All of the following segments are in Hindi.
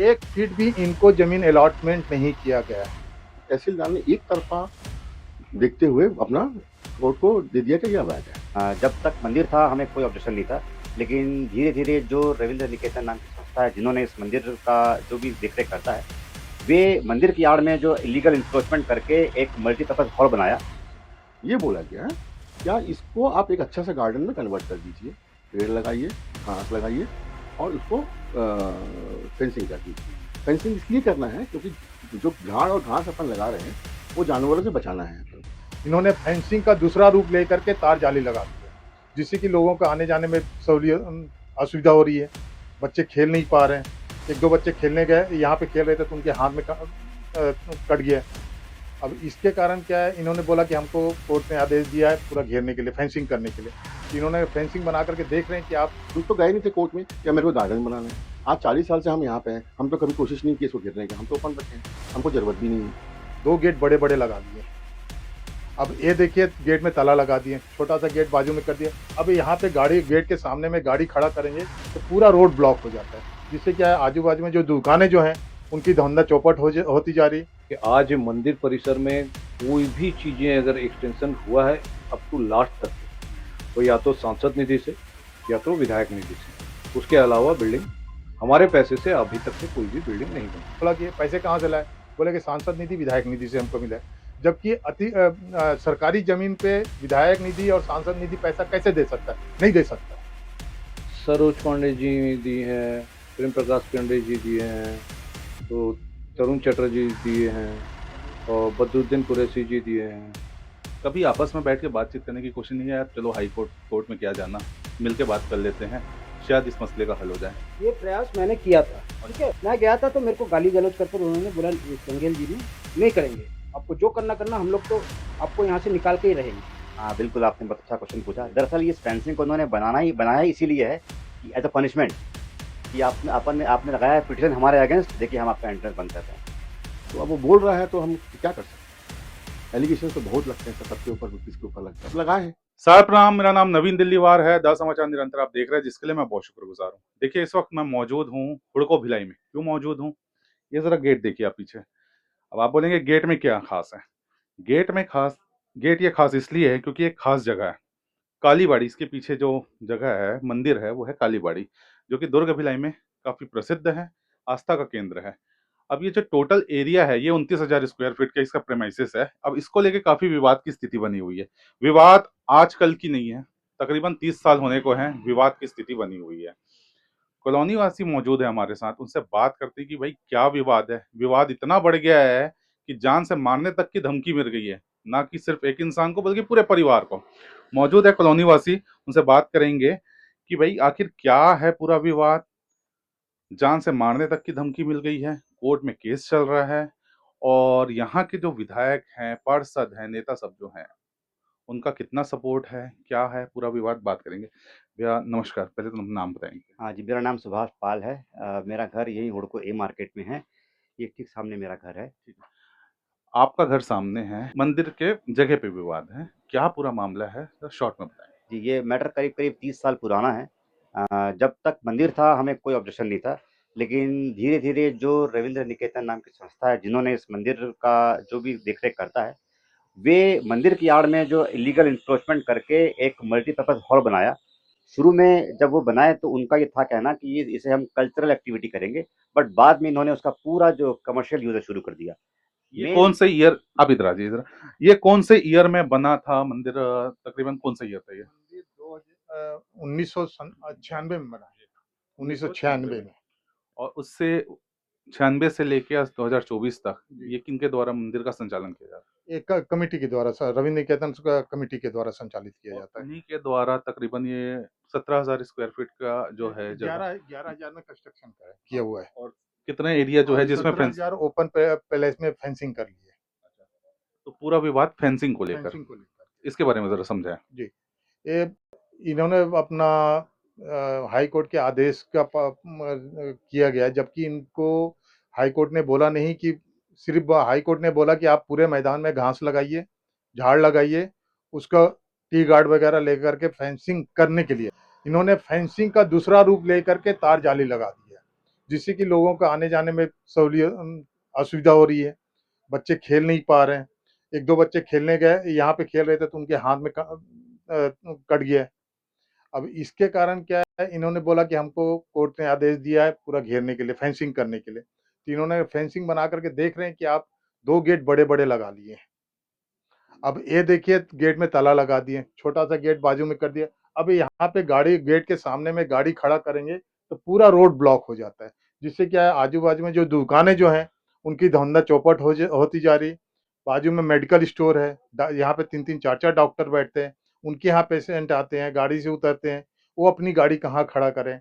1 फीट भी इनको ज़मीन अलॉटमेंट नहीं किया गया है। तहसीलदार ने एक तरफा देखते हुए अपना कोर्ट को दे दिया कि यह अवैध है। जब तक मंदिर था हमें कोई ऑब्जेक्शन नहीं था, लेकिन धीरे-धीरे जो रविंद्र निकेतन नाम की संस्था है जिन्होंने इस मंदिर का जो भी देख-रेख करता है, वे मंदिर की आड़ में जो इल्लीगल इंक्रोचमेंट करके एक मल्टीपर्पज़ हॉल बनाया। ये बोला गया क्या इसको आप एक अच्छा सा गार्डन में कन्वर्ट कर दीजिए, पेड़ लगाइए, घास लगाइए और उसको फेंसिंग कर दीजिए। फेंसिंग इसलिए करना है क्योंकि जो झाड़ और घास अपन लगा रहे हैं वो जानवरों से बचाना है। इन्होंने फेंसिंग का दूसरा रूप लेकर के तार जाली लगा दिया, जिससे कि लोगों को आने जाने में असुविधा हो रही है। बच्चे खेल नहीं पा रहे हैं। 1-2 बच्चे खेलने गए, यहाँ पे खेल रहे थे तो उनके हाथ में कट गया। अब इसके कारण क्या है, इन्होंने बोला कि हमको कोर्ट ने आदेश दिया है पूरा घेरने के लिए, फेंसिंग करने के लिए। इन्होंने फेंसिंग बना करके देख रहे हैं कि आप हम तो गए नहीं थे कोर्ट में या मेरे को गार्डन बनाना है। आज 40 साल से हम यहाँ पे हैं, हम तो कभी कोशिश नहीं की इसको घेरने की, हम तो ओपन रखे हैं, हमको ज़रूरत भी नहीं है। 2 गेट बड़े-बड़े लगा दिए। अब ये देखिए गेट में ताला लगा दिए, छोटा सा गेट बाजू में कर दिया। अब यहाँ पे गाड़ी गेट के सामने में गाड़ी खड़ा करेंगे तो पूरा रोड ब्लॉक हो जाता है, जिससे क्या है आजू-बाजू में जो दुकानें जो हैं उनकी धंधा चौपट होती जा रही है। कि आज मंदिर परिसर में कोई भी चीज़ें अगर एक्सटेंशन हुआ है अप टू लास्ट तक, तो या तो सांसद निधि से या तो विधायक निधि से, उसके अलावा बिल्डिंग हमारे पैसे से अभी तक से कोई भी बिल्डिंग नहीं बनी। बोला कि पैसे कहाँ से लाए? बोले कि सांसद निधि, विधायक निधि से हमको मिला है। जबकि सरकारी ज़मीन पे विधायक निधि और सांसद निधि पैसा कैसे दे सकता है? नहीं दे सकता। सरोज पांडे जी दी हैं, प्रेम प्रकाश पांडे जी दिए हैं, तो तरुण चटर्जी दिए हैं और बदरुद्दीन कुरैशी जी दिए हैं। कभी आपस में बैठ के बातचीत करने की कोशिश नहीं है यार, चलो हाई कोर्ट में क्या जाना, मिल के बात कर लेते हैं, शायद इस मसले का हल हो जाए। ये प्रयास मैंने किया था, ठीक है। मैं गया था तो मेरे को गाली गलौज करके उन्होंने बोला संगेल जी ने नहीं करेंगे, आपको जो करना हम लोग तो आपको यहाँ से निकाल के ही रहेंगे। हाँ, बिल्कुल आपने बहुत अच्छा क्वेश्चन पूछा। दरअसल ये फेंसिंग को उन्होंने बनाया ही इसीलिए है कि एज़ अ पनिशमेंट कि आपने लगाया है पिटीशन हमारे अगेंस्ट, देखिए हम आपका एंट्रेंस बंद कर रहे हैं। तो अब वो बोल रहा है तो हम क्या कर सकते हैं? एलिगेशन तो बहुत लगते हैं, सबके ऊपर किसके ऊपर लगता है, लगाए हैं। सर प्रणाम, मेरा नाम नवीन दिल्लीवार है, द समाचार निरंतर आप देख रहे हैं, जिसके लिए मैं बहुत शुक्रगुजार हूँ। देखिए इस वक्त मैं मौजूद हूँ हुड़को भिलाई में। क्यों मौजूद हूँ? ये जरा गेट देखिए आप पीछे। अब आप बोलेंगे गेट में क्या खास है? गेट ये खास इसलिए है क्योंकि एक खास जगह है, कालीबाड़ी। इसके पीछे जो जगह है, मंदिर है, वो है कालीबाड़ी, जो कि दुर्ग भिलाई में काफी प्रसिद्ध है, आस्था का केंद्र है। अब ये जो टोटल एरिया है ये 29,000 स्क्वायर फीट का इसका प्रेमाइसिस है। अब इसको लेके काफी विवाद की स्थिति बनी हुई है। विवाद आजकल की नहीं है, तकरीबन 30 साल होने को है विवाद की स्थिति बनी हुई है। कॉलोनी वासी मौजूद है हमारे साथ, उनसे बात करते हैं कि भाई क्या विवाद है। विवाद इतना बढ़ गया है कि जान से मारने तक की धमकी मिल गई है, ना कि सिर्फ एक इंसान को बल्कि पूरे परिवार को। मौजूद है कॉलोनी वासी, उनसे बात करेंगे कि भाई आखिर क्या है पूरा विवाद। जान से मारने तक की धमकी मिल गई है, कोर्ट में केस चल रहा है, और यहाँ के जो विधायक हैं, पार्षद हैं, नेता सब जो हैं, उनका कितना सपोर्ट है, क्या है पूरा विवाद, बात करेंगे। भैया नमस्कार, पहले तो नाम बताएंगे। हाँ जी, मेरा नाम सुभाष पाल है। मेरा घर यहीं हुड़को ए मार्केट में है, ये ठीक सामने मेरा घर है। आपका घर सामने है, मंदिर के जगह पे विवाद है, क्या पूरा मामला है, शॉर्ट में बताएं। जी, ये मैटर करीब 30 साल पुराना है। जब तक मंदिर था हमें कोई ऑब्जेक्शन नहीं था, लेकिन धीरे-धीरे जो रविंद्र निकेतन नाम की संस्था है जिन्होंने इस मंदिर का जो भी देख-रेख करता है, वे मंदिर की आड़ में जो इल्लीगल इंक्रोचमेंट करके एक मल्टीपर्पज़ हॉल बनाया। शुरू में जब वो बनाए तो उनका ये था कहना कि ये इसे हम कल्चरल एक्टिविटी करेंगे, बट बाद में इन्होंने उसका पूरा जो कमर्शियल यूज़ है शुरू कर दिया। ये कौन से ईयर, आप इधर आ जाइए जरा, ये कौन से ईयर में बना था मंदिर, तकरीबन कौन सा ईयर था ये? मंदिर 1996 में बना है, 1996 में। और उससे 96 से लेके आज 2024 तक ये किनके द्वारा मंदिर का संचालन किया जा रहा है? एक कमेटी के द्वारा रविंद्र निकेतन कमेटी के द्वारा संचालित किया जाता है। उन्हीं के द्वारा तकरीबन ये 17,000 स्क्वायर फीट का जो है जगह, 11,000 में कंस्ट्रक्शन का है, किया हुआ है। और कितना एरिया जो है जिसमें फेंस, 17,000 ओपन प्लेस में फेंसिंग कर ली है। तो पूरा विवाद फेंसिंग को लेकर, फेंसिंग को लेकर इसके बारे में जरा समझाएं। जी, ये इन्होंने अपना हाई कोर्ट के आदेश का किया गया, जबकि इनको हाई कोर्ट ने बोला नहीं कि सिर्फ हाई कोर्ट ने बोला कि आप पूरे मैदान में घास लगाइए, झाड़ लगाइए, उसका टी गार्ड वगैरह लेकर के फेंसिंग करने के लिए इन्होंने फेंसिंग का दूसरा रूप लेकर के तार जाली लगा दिया, जिससे कि लोगों को आने जाने में सहूलियत असुविधा हो रही है। बच्चे खेल नहीं पा रहे हैं। एक दो बच्चे खेलने गए, यहाँ पे खेल रहे थे तो उनके हाथ में कट गया। अब इसके कारण क्या है, इन्होंने बोला कि हमको कोर्ट ने आदेश दिया है पूरा घेरने के लिए, फेंसिंग करने के लिए। तो इन्होंने फेंसिंग बना करके देख रहे हैं कि आप 2 गेट बड़े-बड़े लगा लिए हैं। अब ये देखिए गेट में ताला लगा दिए, छोटा-सा गेट बाजू में कर दिया। अब यहाँ पे गाड़ी गेट के सामने में गाड़ी खड़ा करेंगे तो पूरा रोड ब्लॉक हो जाता है। जिससे क्या है, आजू-बाजू में जो दुकानें जो हैं, उनकी धंधा चौपट होती जा रही। बाजू में मेडिकल स्टोर है, यहाँ पे 3-3 4-4 डॉक्टर बैठते हैं। उनके यहाँ पेशेंट आते हैं, गाड़ी से उतरते हैं, वो अपनी गाड़ी कहाँ खड़ा करें।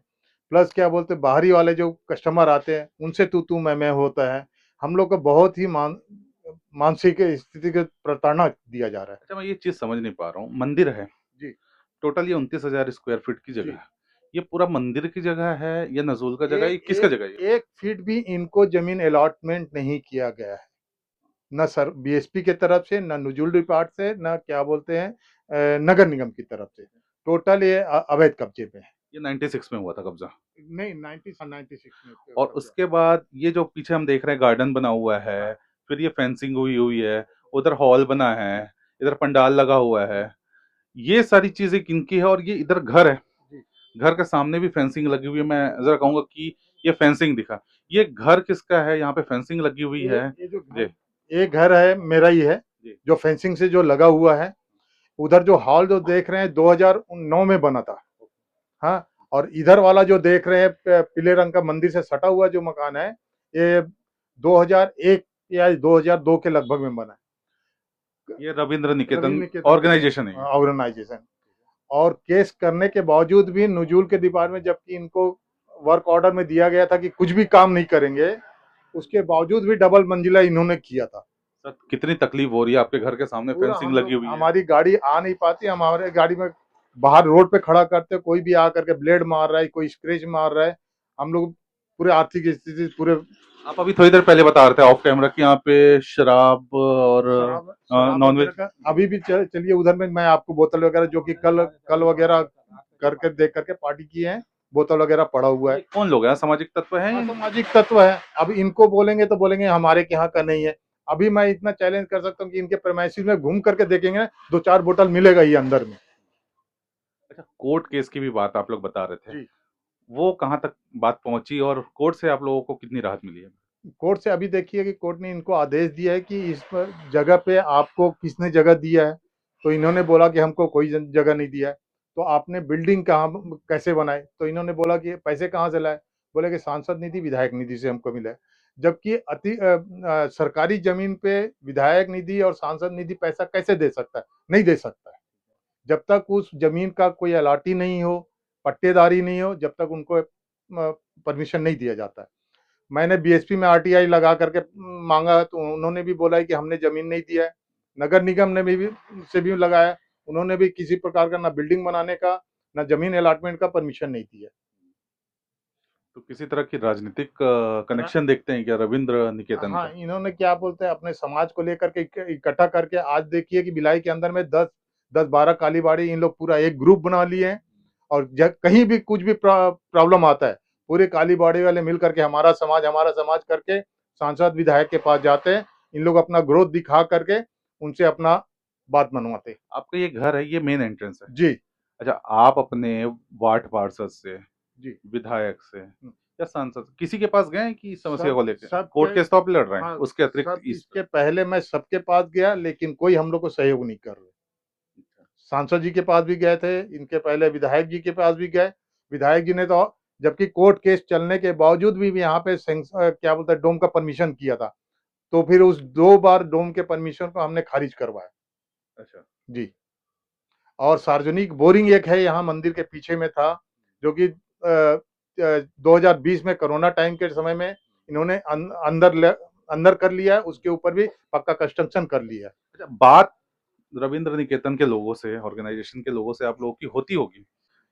प्लस क्या बोलते हैं, बाहरी वाले जो कस्टमर आते हैं, उनसे तू-तू मैं-मैं होता है। हम लोग को बहुत ही मानसिक स्थिति के प्रताड़ना दिया जा रहा है। अच्छा, मैं ये चीज समझ नहीं पा रहा हूँ। मंदिर है जी। टोटल, ये 29,000 स्क्वायर फीट की जगह जी। है। ये पूरा मंदिर की जगह है या नजूल का जगह है? ये किसका जगह है ये? 1 फीट भी इनको जमीन अलॉटमेंट नहीं किया गया है। न सर बीएसपी की तरफ से, न नजूल डिपार्ट से, न क्या बोलते हैं नगर निगम की तरफ से। टोटल ये अवैध कब्जे पे है। ये 96 में हुआ था कब्जा। नहीं 96 में और कब्जा। उसके बाद ये जो पीछे हम देख रहे हैं गार्डन बना हुआ है, फिर ये फेंसिंग हुई हुई है, उधर हॉल बना है, इधर पंडाल लगा हुआ है। ये सारी चीजें किनकी है? और ये इधर घर है, जी। घर के सामने भी फेंसिंग लगी हुई है। मैं जरा कहूंगा कि ये फेंसिंग दिखा, ये घर किसका है? यहाँ पे फेंसिंग लगी हुई है। ये जो जी। ये घर है मेरा ही है, जी। जो फेंसिंग से जो लगा हुआ है। उधर जो हॉल जो देख रहे हैं 2009 में बना था। हाँ, और इधर वाला जो देख रहे हैं पीले रंग का मंदिर से सटा हुआ जो मकान है, ये 2001 या 2002 के लगभग में बना है। ये रविंद्र निकेतन निकेतन ऑर्गेनाइजेशन है। ऑर्गेनाइजेशन। और केस करने के बावजूद भी नजूल के डिपार्टमेंट, जबकि इनको वर्क ऑर्डर में दिया गया था कि कुछ भी काम नहीं करेंगे, उसके बावजूद भी डबल मंजिला इन्होंने किया था। सर, कितनी तकलीफ हो रही है? आपके घर के सामने पूरा फेंसिंग हम लगी लोग, हुई है। हमारी गाड़ी आ नहीं पाती, हमारे गाड़ी में बाहर रोड पे खड़ा करते, कोई भी आकर के ब्लेड मार रहा है, कोई स्क्रैच मार रहा है। हम लोग पूरे आर्थिक स्थिति पूरे आप अभी थोड़ी देर पहले बता रहे थे ऑफ कैमरा कि यहाँ पे शराब और नॉनवेज। अभी भी चलिए उधर में मैं आपको बोतल वगैरह जो कि कल वगैरह करके देख करके पार्टी की है, बोतल वगैरह पड़ा हुआ है। कौन लोग हैं? सामाजिक तत्व हैं? सामाजिक तत्व है। अब इनको बोलेंगे तो बोलेंगे हमारे यहाँ का नहीं है। अभी मैं इतना चैलेंज कर सकता हूँ कि इनके प्रेमाइसिस में घूम करके देखेंगे, 2-4 बोतल मिलेगा ही अंदर में। अच्छा, कोर्ट केस की भी बात आप लोग बता रहे थे, जी। वो कहाँ तक बात पहुंची और कोर्ट से आप लोगों को कितनी राहत मिली है? कोर्ट से अभी देखिए कि कोर्ट ने इनको आदेश दिया है कि इस पर जगह पे आपको किसने जगह दिया है। तो इन्होंने बोला कि हमको कोई जगह नहीं दिया है। तो आपने बिल्डिंग कहाँ कैसे बनाए? तो इन्होंने बोला कि पैसे कहाँ से लाए? बोले कि सांसद निधि, विधायक निधि से हमको मिला है। जबकि सरकारी जमीन पे विधायक निधि और सांसद निधि पैसा कैसे दे सकता है? नहीं दे सकता है। जब तक उस जमीन का कोई अलाटी नहीं हो, पट्टेदारी नहीं हो, जब तक उनको परमिशन नहीं दिया जाता है। मैंने बीएसपी में आरटीआई लगा करके मांगा, तो उन्होंने भी बोला है कि हमने जमीन नहीं दिया है। नगर निगम ने भी से भी लगाया, उन्होंने भी किसी प्रकार का ना बिल्डिंग बनाने का, ना जमीन अलॉटमेंट का परमिशन नहीं दिया। तो किसी तरह की राजनीतिक कनेक्शन देखते हैं क्या रविंद्र निकेतन हाँ, का? इन्होंने क्या बोलते हैं अपने समाज को लेकर के इकट्ठा करके, आज देखिए कि भिलाई के अंदर में 10-12 काली बाड़ी इन लोग पूरा एक ग्रुप बना लिए हैं। और कहीं भी कुछ भी प्रॉब्लम आता है, पूरे काली बाड़ी वाले मिल करके हमारा समाज करके सांसद विधायक के पास जाते हैं। इन लोग अपना ग्रोथ दिखा करके उनसे अपना बात मनवाते हैं। आपका ये घर है, ये मेन एंट्रेंस है। जी। अच्छा, आप अपने वार्ड पार्षद से, जी। विधायक से या सांसद किसी के पास गए हैं कि इस समस्या को लेकर? सब कोर्ट केस तो आप लड़ रहे हैं, हाँ, उसके अतिरिक्त इसके पहले मैं सबके पास गया, लेकिन कोई हम लोग को सहयोग नहीं कर रहे। सांसद जी के पास भी गए थे, इनके पहले विधायक जी के पास भी गए। विधायक जी ने तो, जबकि कोर्ट केस चलने के बावजूद भी यहाँ पे क्या बोलते हैं डोम का परमिशन किया था, तो फिर उस 2 बार डोम के परमिशन को हमने खारिज करवाया। अच्छा जी। और सार्वजनिक बोरिंग एक है यहाँ मंदिर के पीछे में था, जो कि 2020 में कोरोना टाइम के समय में इन्होंने अंदर कर लिया है, उसके ऊपर भी पक्का कंस्ट्रक्शन कर लिया है। अच्छा, बात रविंद्र निकेतन के लोगों से, ऑर्गेनाइजेशन के लोगों से आप लोगों की होती होगी,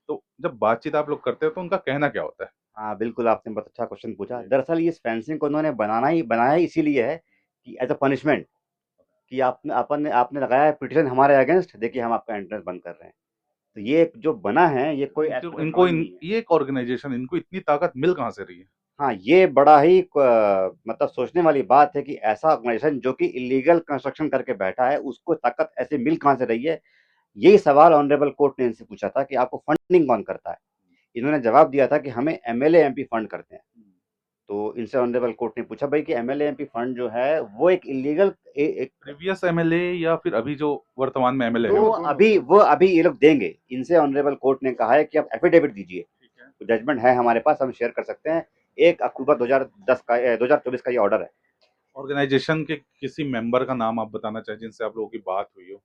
तो जब बातचीत आप लोग करते हो तो उनका कहना क्या होता है? हाँ, बिल्कुल, आपने बहुत अच्छा क्वेश्चन पूछा। दरअसल ये फेंसिंग को उन्होंने बनाया ही इसीलिए है कि एज अ पनिशमेंट, कि आपने लगाया है पिटीशन हमारे अगेंस्ट, देखिए हम आपका एंट्रेंस बंद कर रहे हैं। तो ये जो बना है, ये कोई इनको ये एक ऑर्गेनाइजेशन, इनको इतनी ताकत मिल कहाँ से रही है? हाँ, ये बड़ा ही मतलब सोचने वाली बात है कि ऐसा ऑर्गेनाइजेशन जो कि इलीगल कंस्ट्रक्शन करके बैठा है, उसको ताकत ऐसे मिल कहाँ से रही है? यही सवाल ऑनरेबल कोर्ट ने इनसे पूछा था कि आपको फंडिंग कौन करता है? इन्होंने जवाब दिया था कि हमें एमएलए एमपी फंड करते हैं। तो इनसे ऑनरेबल कोर्ट ने पूछा भाई कि एमएलए एमपी फंड जो है वो एक इलीगल एक प्रीवियस एमएलए या फिर अभी जो वर्तमान में एमएलए है? वो अभी ये लोग देंगे। इनसे ऑनरेबल कोर्ट ने कहा है कि आप एफिडेविट दीजिए। तो जजमेंट है हमारे पास, हम शेयर कर सकते हैं। 1 अक्टूबर 2010 का 2024 का ये ऑर्डर है। ऑर्गेनाइजेशन के किसी मेंबर का नाम आप बताना चाहें जिनसे आप लोगों की बात हुई हो?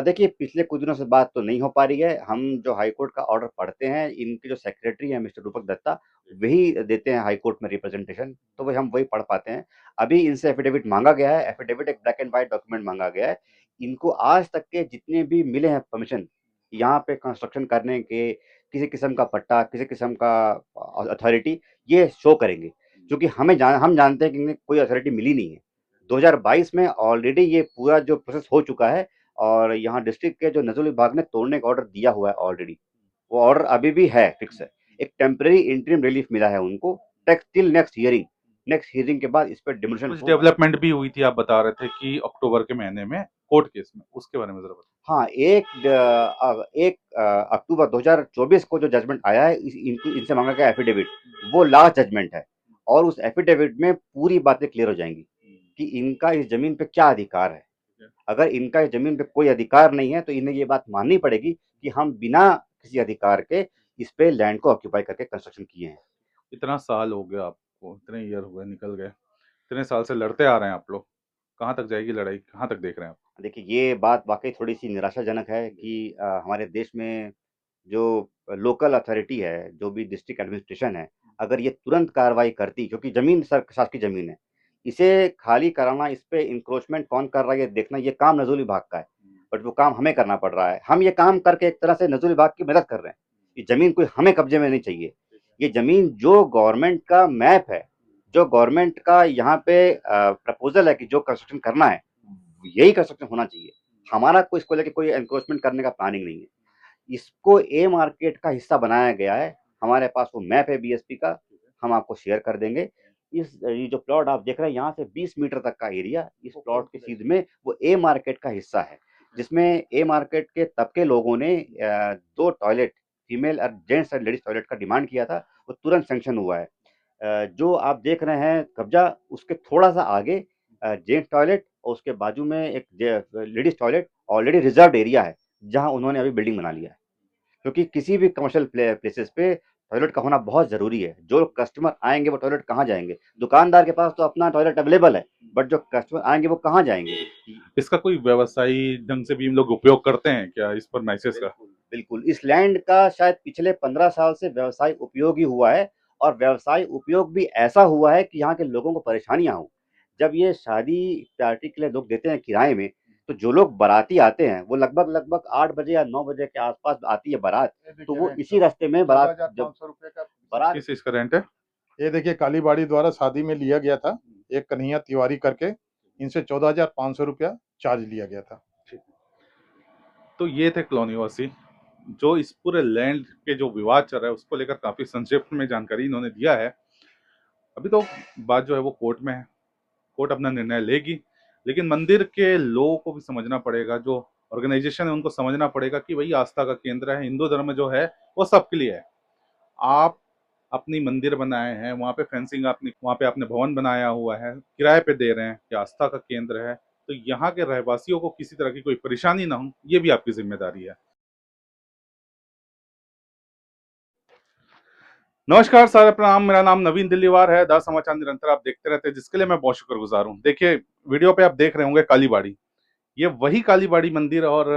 देखिए, पिछले कुछ दिनों से बात तो नहीं हो पा रही है। हम जो हाई कोर्ट का ऑर्डर पढ़ते हैं, इनके जो सेक्रेटरी हैं मिस्टर रूपक दत्ता, वही देते हैं हाई कोर्ट में रिप्रेजेंटेशन, तो वही पढ़ पाते हैं। अभी इनसे एफिडेविट मांगा गया है। एफिडेविट एक ब्लैक एंड व्हाइट डॉक्यूमेंट मांगा गया है। इनको आज तक के जितने भी मिले हैं परमिशन यहाँ पे कंस्ट्रक्शन करने के, किसी किस्म का पट्टा, किसी किस्म का अथॉरिटी, ये शो करेंगे। क्योंकि हम जानते हैं कि इन्हें कोई अथॉरिटी मिली नहीं है। 2022 में ऑलरेडी ये पूरा जो प्रोसेस हो चुका है और यहाँ डिस्ट्रिक्ट के जो नजर विभाग ने तोड़ने का ऑर्डर दिया हुआ है ऑलरेडी। वो ऑर्डर अभी भी है, फिक्स है। एक टेम्परेरी इंटरिम रिलीफ मिला है उनको टिल नेक्स्ट हियरिंग के बाद इस पर डिमोलिशन कुछ डेवलपमेंट भी हुई थी, आप बता रहे थे कि अक्टूबर के महीने में कोर्ट केस में, उसके बारे में जरा बताइए। हाँ, 1 अक्टूबर 2024 को जो जजमेंट आया है, इनसे मांगा गया एफिडेविट, वो लास्ट जजमेंट है। और उस एफिडेविट में पूरी बातें क्लियर हो जाएंगी कि इनका इस जमीन पे क्या अधिकार है। अगर इनका इस जमीन पे कोई अधिकार नहीं है तो इन्हें ये बात माननी पड़ेगी कि हम बिना किसी अधिकार के इस पे लैंड को ऑक्यूपाई करके कंस्ट्रक्शन किए हैं। इतना साल हो गया आपको, इतने ईयर हुए निकल गए, इतने साल से लड़ते आ रहे हैं आप लोग, कहाँ तक जाएगी लड़ाई, कहाँ तक देख रहे हैं आप? देखिए, ये बात वाकई थोड़ी सी निराशाजनक है कि हमारे देश में जो लोकल अथॉरिटी है, जो भी डिस्ट्रिक्ट एडमिनिस्ट्रेशन है, अगर ये तुरंत कार्रवाई करती, क्योंकि जमीन शासकीय जमीन है, इसे खाली कराना, इस पे इंक्रोचमेंट कौन कर रहा है ये देखना, ये काम नजूल विभाग का है। बट वो काम हमें करना पड़ रहा है। हम ये काम करके एक तरह से नजूल विभाग की मदद कर रहे हैं। ये जमीन कोई हमें कब्जे में नहीं चाहिए। ये जमीन जो गवर्नमेंट का मैप है, जो गवर्नमेंट का यहाँ पे प्रपोजल है कि जो कंस्ट्रक्शन करना है, यही कंस्ट्रक्शन होना चाहिए। हमारा कोई इसको लेके कोई एनक्रोचमेंट करने का प्लानिंग नहीं है। इसको ए मार्केट का हिस्सा बनाया गया है। हमारे पास वो मैप है बीएसपी का, हम आपको शेयर कर देंगे। ये जो प्लॉट आप देख रहे हैं, यहाँ से 20 मीटर तक का एरिया इस प्लॉट के सीध में वो ए मार्केट का हिस्सा है, जिसमें ए मार्केट के तबके लोगों ने 2 टॉयलेट, फीमेल और जेंट्स और लेडीज टॉयलेट का डिमांड किया था। वो तुरंत सेंक्शन हुआ है। जो आप देख रहे हैं कब्जा, उसके थोड़ा सा आगे जेंट्स टॉयलेट और उसके बाजू में एक ladies toilet already reserved area है, जहां उन्होंने अभी बिल्डिंग बना लिया है। क्योंकि किसी भी कमर्शियल प्लेसेस पे टॉयलेट का होना बहुत जरूरी है। जो कस्टमर आएंगे वो टॉयलेट कहाँ जाएंगे? दुकानदार के पास तो अपना टॉयलेट अवेलेबल है, बट जो कस्टमर आएंगे वो कहाँ जाएंगे? इसका कोई व्यवसायी ढंग से भी हम लोग उपयोग करते हैं क्या इस पर मैसेज का? बिल्कुल, इस लैंड का शायद पिछले 15 साल से व्यवसाय उपयोग ही हुआ है। और व्यवसाय उपयोग भी ऐसा हुआ है कि यहाँ के लोगों को परेशानियां हो। जब ये शादी पार्टी के लिए लोग देते हैं किराए में, तो जो लोग बाराती आते हैं वो लगभग 8 बजे या 9 बजे के आसपास आती है बारात। तो वो इसी रास्ते में बारात, जब 500 रुपए का बारात किस चीज का रेंट है? ये देखिए कालीबाड़ी द्वारा शादी में लिया गया था। एक कन्हैया तिवारी करके, इनसे 14,500 रुपया चार्ज लिया गया था। तो ये थे कॉलोनी वासी, जो इस पूरे लैंड के जो विवाद चल रहा है उसको लेकर काफी संक्षिप्त में जानकारी इन्होंने दिया है। अभी तो बात जो है वो कोर्ट में है, कोर्ट अपना निर्णय लेगी, लेकिन मंदिर के लोगों को भी समझना पड़ेगा, जो ऑर्गेनाइजेशन है उनको समझना पड़ेगा कि वही आस्था का केंद्र है। हिंदू धर्म जो है वो सबके लिए है। आप अपनी मंदिर बनाए हैं, वहाँ पे फेंसिंग, आपने वहाँ पे आपने भवन बनाया हुआ है, किराए पे दे रहे हैं, ये आस्था का केंद्र है, तो यहाँ के रहवासियों को किसी तरह की कोई परेशानी ना हो, ये भी आपकी जिम्मेदारी है। नमस्कार, सारे प्रणाम। मेरा नाम नवीन दिल्लीवार है। द समाचार निरंतर आप देखते रहते हैं, जिसके लिए मैं बहुत शुक्रगुजार हूँ। देखिए, वीडियो पे आप देख रहे होंगे कालीबाड़ी, ये वही कालीबाड़ी मंदिर और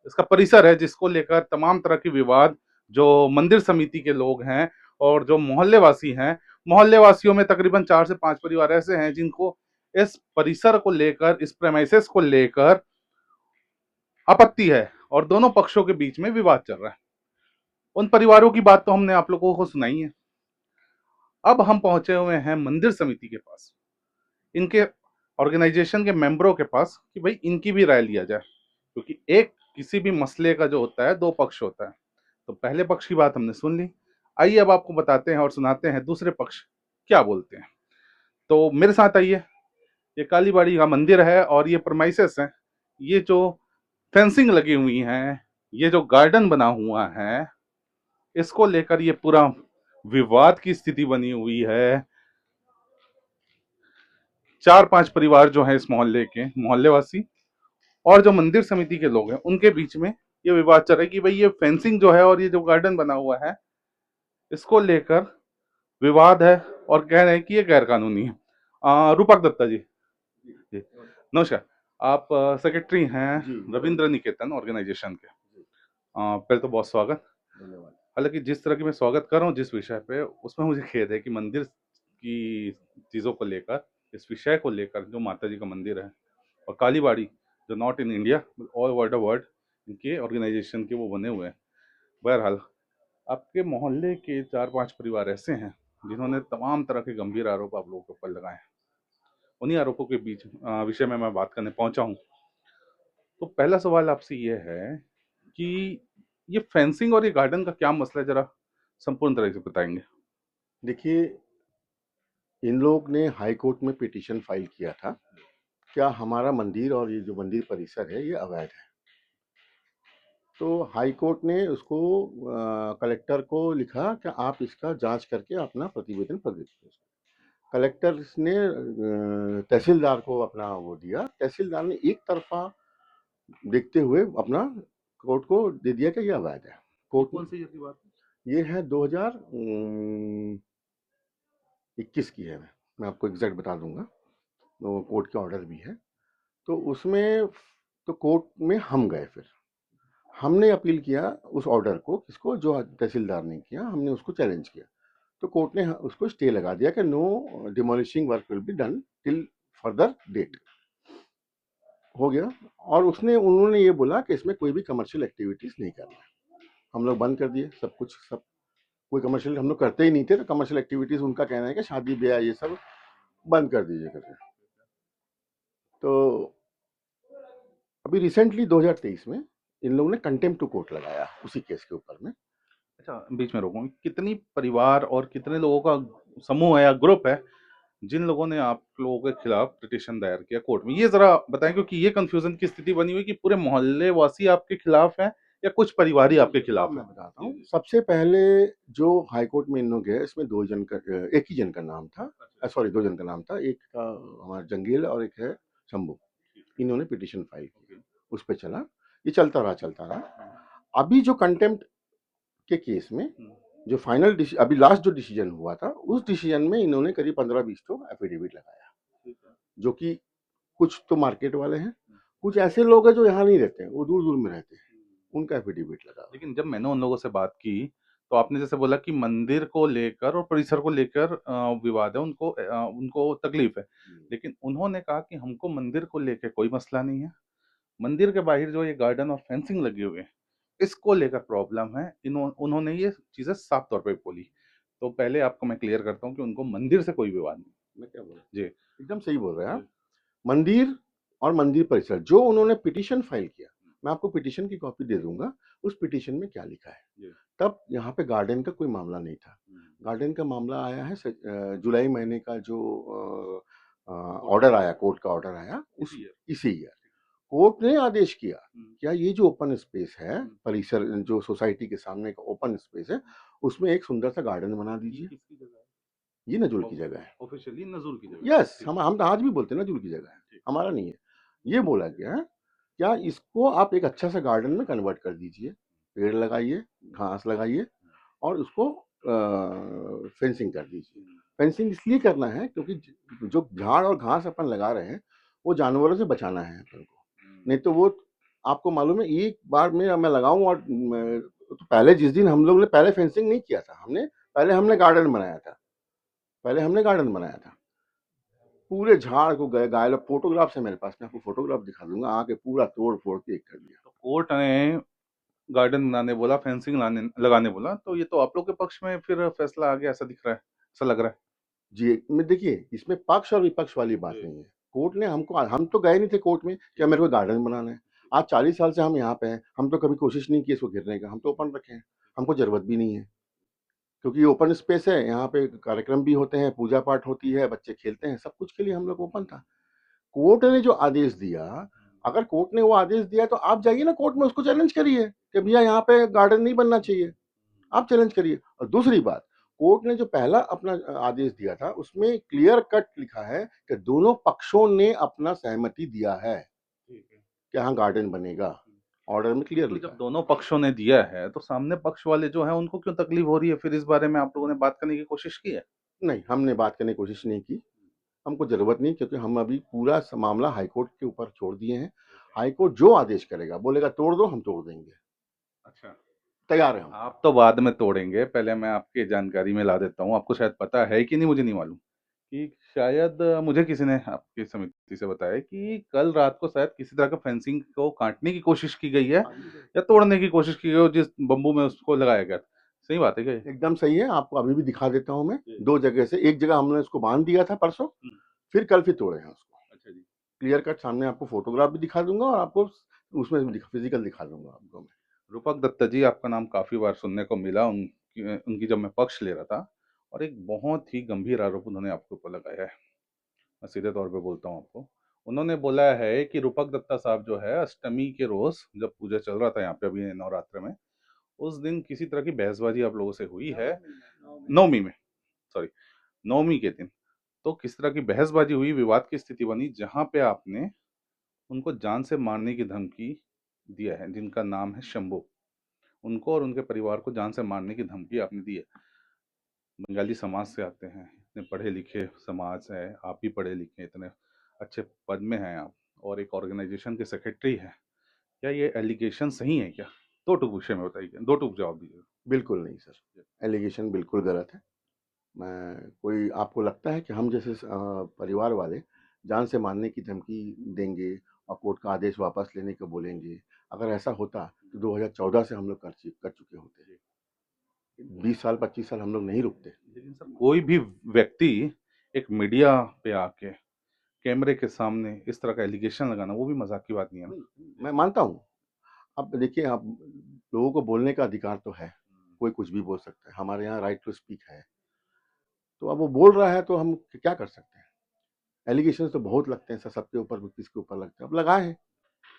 इसका परिसर है जिसको लेकर तमाम तरह के विवाद जो मंदिर समिति के लोग हैं और जो मोहल्लेवासी हैं, मोहल्लेवासियों में तकरीबन 4 से 5 परिवार ऐसे हैं जिनको इस परिसर को लेकर, इस प्रेमाइसेस को लेकर आपत्ति है और दोनों पक्षों के बीच में विवाद चल रहा है। उन परिवारों की बात तो हमने आप लोगों को सुनाई है। अब हम पहुंचे हुए हैं मंदिर समिति के पास, इनके ऑर्गेनाइजेशन के मेंबरों के पास, कि भाई इनकी भी राय लिया जाए। क्योंकि एक किसी भी मसले का जो होता है 2 पक्ष होता है। तो पहले पक्ष की बात हमने सुन ली, आइए अब आपको बताते हैं और सुनाते हैं दूसरे पक्ष क्या बोलते हैं। तो मेरे साथ आइए, ये कालीबाड़ी का मंदिर है और ये प्रमाइसेस है, ये जो फेंसिंग लगी हुई है, ये जो गार्डन बना हुआ है, इसको लेकर ये पूरा विवाद की स्थिति बनी हुई है। 4-5 परिवार जो है इस मोहल्ले के मोहल्लेवासी और जो मंदिर समिति के लोग हैं उनके बीच में ये विवाद चल रहा है कि भाई ये फेंसिंग जो है और ये जो गार्डन बना हुआ है, इसको लेकर विवाद है और कह रहे हैं कि ये गैर कानूनी है। रूपक दत्ता जी, जी नमस्कार। आप सेक्रेटरी हैं जी रविंद्र निकेतन ऑर्गेनाइजेशन के। पहले तो बहुत स्वागत। धन्यवाद। हालांकि जिस तरह की मैं स्वागत कर रहा हूँ जिस विषय पे, उसमें मुझे खेद है कि मंदिर की चीज़ों को लेकर, इस विषय को लेकर, जो माता जी का मंदिर है और कालीबाड़ी जो not in India all over the world इनके ऑर्गेनाइजेशन के वो बने हुए हैं। बहरहाल आपके मोहल्ले के 4-5 परिवार ऐसे हैं जिन्होंने तमाम तरह के गंभीर आरोप आप लोगों के ऊपर लगाए हैं। उन्हीं आरोपों के बीच विषय में मैं बात करने पहुंचा हूं। तो पहला सवाल आपसे ये है कि ये फेंसिंग और ये गार्डन का क्या मसला है, जरा संपूर्ण तरह से बताएंगे। देखिए, इन लोग ने हाई कोर्ट में पिटीशन फाइल किया था, क्या हमारा मंदिर और ये जो मंदिर परिसर है ये अवैध है। तो हाई कोर्ट ने उसको कलेक्टर को लिखा कि आप इसका जांच करके अपना प्रतिवेदन प्रस्तुत करें। कलेक्टर ने तहसीलदार को अपना वो दिया, तहसीलदार ने एक तरफा देखते हुए अपना कोर्ट को दे दिया कि यह अवैध है। कोर्ट कौन सी ईयर की बात है? ये है 2021 की है, मैं आपको एग्जैक्ट बता दूंगा, तो कोर्ट का ऑर्डर भी है। तो उसमें तो कोर्ट में हम गए, फिर हमने अपील किया उस ऑर्डर को, किसको, जो तहसीलदार ने किया, हमने उसको चैलेंज किया। तो कोर्ट ने उसको स्टे लगा दिया कि no demolishing work will be done till further date, हो गया। और उन्होंने ये बोला कि इसमें कोई भी कमर्शियल एक्टिविटीज नहीं करना है। हम लोग बंद कर दिए सब कुछ, सब कोई कमर्शियल हम लोग करते ही नहीं थे, तो कमर्शियल एक्टिविटीज उनका कहना है कि शादी ब्याह ये सब बंद कर दीजिए करके। तो अभी रिसेंटली 2023 में इन लोगों ने कंटेम्प्ट टू कोर्ट लगाया उसी केस के ऊपर में। अच्छा, बीच में रोकूंगा, कितनी परिवार और कितने लोगों का समूह है या ग्रुप है जिन लोगों ने आप लोगों के खिलाफ पिटीशन दायर किया कोर्ट में, ये जरा बताएं, क्योंकि ये कंफ्यूजन की स्थिति बनी हुई कि पूरे मोहल्ले वासी आपके खिलाफ हैं या कुछ परिवार ही आपके खिलाफ मैं है। बताता हूँ। सबसे पहले जो हाई कोर्ट में इन लोग गए, इसमें एक ही जन का नाम था, सॉरी 2 जन का नाम था, एक था हमारा जंगील और एक है शंभू। इन्होंने पिटीशन फाइल की, उस पर चला, ये चलता रहा। अभी जो कंटेम्प्ट के केस में जो फाइनल अभी लास्ट जो डिसीजन हुआ था, उस डिसीजन में इन्होंने करीब 15-20 तो एफिडेविट लगाया, जो कि कुछ तो मार्केट वाले हैं, कुछ ऐसे लोग हैं जो यहाँ नहीं रहते हैं, वो दूर दूर में रहते हैं, उनका एफिडेविट लगा। लेकिन जब मैंने उन लोगों से बात की तो आपने जैसे बोला कि मंदिर को लेकर और परिसर को लेकर विवाद है, उनको तकलीफ है, लेकिन उन्होंने कहा कि हमको मंदिर को लेकर कोई मसला नहीं है, मंदिर के बाहर जो ये गार्डन और फेंसिंग लगी हुई है इसको लेकर प्रॉब्लम है। उन्होंने ये चीजें साफ तौर पे बोली। तो पहले आपको मैं क्लियर करता हूँ कि उनको मंदिर से कोई विवाद नहीं। मैं क्या बोल रहा हूँ जी, एकदम सही बोल रहे हैं आप। मंदिर और मंदिर परिसर जो उन्होंने पिटीशन फाइल किया, मैं आपको पिटीशन की कॉपी दे दूंगा, उस पिटीशन में क्या लिखा है। तब यहाँ पे गार्डन का कोई मामला नहीं था। गार्डन का मामला आया है जुलाई महीने का, जो ऑर्डर आया, कोर्ट का ऑर्डर आया इसी ईयर। कोर्ट ने आदेश किया, क्या ये जो ओपन स्पेस है, परिसर जो सोसाइटी के सामने का ओपन स्पेस है, उसमें एक सुंदर सा गार्डन बना दीजिए। ये नजूल की जगह है, ऑफिशियली नजूल की जगह। यस, हम तो आज भी बोलते हैं नजूल की जगह है, हमारा नहीं है। ये बोला गया है, क्या इसको आप एक अच्छा सा गार्डन में कन्वर्ट कर दीजिए, पेड़ लगाइए, घास लगाइए और उसको फेंसिंग कर दीजिए। फेंसिंग इसलिए करना है क्योंकि जो झाड़ और घास अपन लगा रहे हैं वो जानवरों से बचाना है अपन को, नहीं तो वो आपको मालूम है, एक बार में मैं लगाऊं और तो पहले जिस दिन हम लोग ने पहले फेंसिंग नहीं किया था, हमने गार्डन बनाया था, पूरे झाड़ को गए गाय लोग, फोटोग्राफ्स है मेरे पास, मैं आपको फोटोग्राफ दिखा दूंगा, आके पूरा तोड़ फोड़ के एक कर दिया। तो कोर्ट ने गार्डन बनाने बोला, फेंसिंग लगाने बोला, तो ये तो आप लोग के पक्ष में फिर फैसला आ गया, ऐसा दिख रहा है, ऐसा लग रहा है। जी, मैं देखिए, इसमें पक्ष और विपक्ष वाली बात नहीं है। कोर्ट ने हम तो गए नहीं थे कोर्ट में कि मेरे को गार्डन बनाना है। आज 40 साल से हम यहाँ पे हैं, हम तो कभी कोशिश नहीं की इसको गिरने का, हम तो ओपन रखे हैं, हमको जरूरत भी नहीं है। क्योंकि ओपन स्पेस है, यहाँ पे कार्यक्रम भी होते हैं, पूजा पाठ होती है, बच्चे खेलते हैं, सब कुछ के लिए हम लोग ओपन था। कोर्ट ने जो आदेश दिया, अगर कोर्ट ने वो आदेश दिया तो आप जाइए ना कोर्ट में, उसको चैलेंज करिए कि भैया यहाँ पे गार्डन नहीं बनना चाहिए, आप चैलेंज करिए। और दूसरी बात, कोर्ट ने जो पहला अपना आदेश दिया था उसमें क्लियर कट लिखा है कि दोनों पक्षों ने अपना सहमति दिया है कि हाँ गार्डन बनेगा, ऑर्डर में क्लियर तो लिखा जब है। दोनों पक्षों ने दिया है तो सामने पक्ष वाले जो है उनको क्यों तकलीफ हो रही है? फिर इस बारे में आप लोगों ने बात करने की कोशिश की है? नहीं, हमने बात करने की कोशिश नहीं की, हमको जरूरत नहीं, क्योंकि हम अभी पूरा मामला हाईकोर्ट के ऊपर छोड़ दिए हैं। हाईकोर्ट जो आदेश करेगा, बोलेगा तोड़ दो, हम तोड़ देंगे, अच्छा, तैयार है हम। आप तो बाद में तोड़ेंगे, पहले मैं आपकी जानकारी में ला देता हूँ। आपको शायद पता है कि नहीं, मुझे नहीं मालूम, कि शायद मुझे किसी ने आपकी समिति से बताया कि कल रात को शायद किसी तरह का फेंसिंग को काटने की कोशिश की गई है या तोड़ने की कोशिश की गई हो, जिस बम्बू में उसको लगाया गया था। सही बात है क्या ये? एकदम सही है, आपको अभी भी दिखा देता हूँ मैं। 2 जगह से, एक जगह हमने उसको बांध दिया था परसों, फिर कल फिर तोड़े हैं उसको। अच्छा जी। क्लियर कट सामने आपको फोटोग्राफ भी दिखा दूंगा और आपको उसमें फिजिकल दिखा दूंगा आपको मैं। रूपक दत्ता जी, आपका नाम काफी बार सुनने को मिला उनकी जब मैं पक्ष ले रहा था, और एक बहुत ही गंभीर आरोप उन्होंने आपके ऊपर लगाया है। मैं सीधे तौर पे बोलता हूँ आपको। उन्होंने बोला है कि रूपक दत्ता साहब जो है, अष्टमी के रोज जब पूजा चल रहा था यहाँ पे अभी नवरात्र में, उस दिन किसी तरह की बहसबाजी आप लोगों से हुई है। नवमी में, सॉरी, नवमी के दिन तो किस तरह की बहसबाजी हुई, विवाद की स्थिति बनी, जहां पे आपने उनको जान से मारने की धमकी दिया है, जिनका नाम है शंभू। उनको और उनके परिवार को जान से मारने की धमकी आपने दी है। बंगाली समाज से आते हैं, इतने पढ़े लिखे समाज है, आप भी पढ़े लिखे, इतने अच्छे पद में हैं आप, और एक ऑर्गेनाइजेशन के सेक्रेटरी हैं। क्या ये एलिगेशन सही है क्या? दो टूक विषय में बताइए, दो टूक जवाब दीजिए। बिल्कुल नहीं सर, एलिगेशन बिल्कुल गलत है। मैं कोई, आपको लगता है कि हम जैसे परिवार वाले जान से मारने की धमकी देंगे और कोर्ट का आदेश वापस लेने को बोलेंगे? अगर ऐसा होता तो 2014 से हम लोग कर चुके होते। 20 साल 25 साल हम लोग नहीं रुकते। लेकिन सर, कोई भी व्यक्ति एक मीडिया पे आके कैमरे के सामने इस तरह का एलिगेशन लगाना, वो भी मजाक की बात नहीं है ना। मैं मानता हूँ। अब देखिए, आप लोगों को बोलने का अधिकार तो है, कोई कुछ भी बोल सकता है, हमारे यहाँ राइट टू स्पीक है। तो अब वो बोल रहा है तो हम क्या कर सकते हैं? एलिगेशन तो बहुत लगते हैं सर, सबके ऊपर, किसके ऊपर लगते हैं, अब लगाए हैं।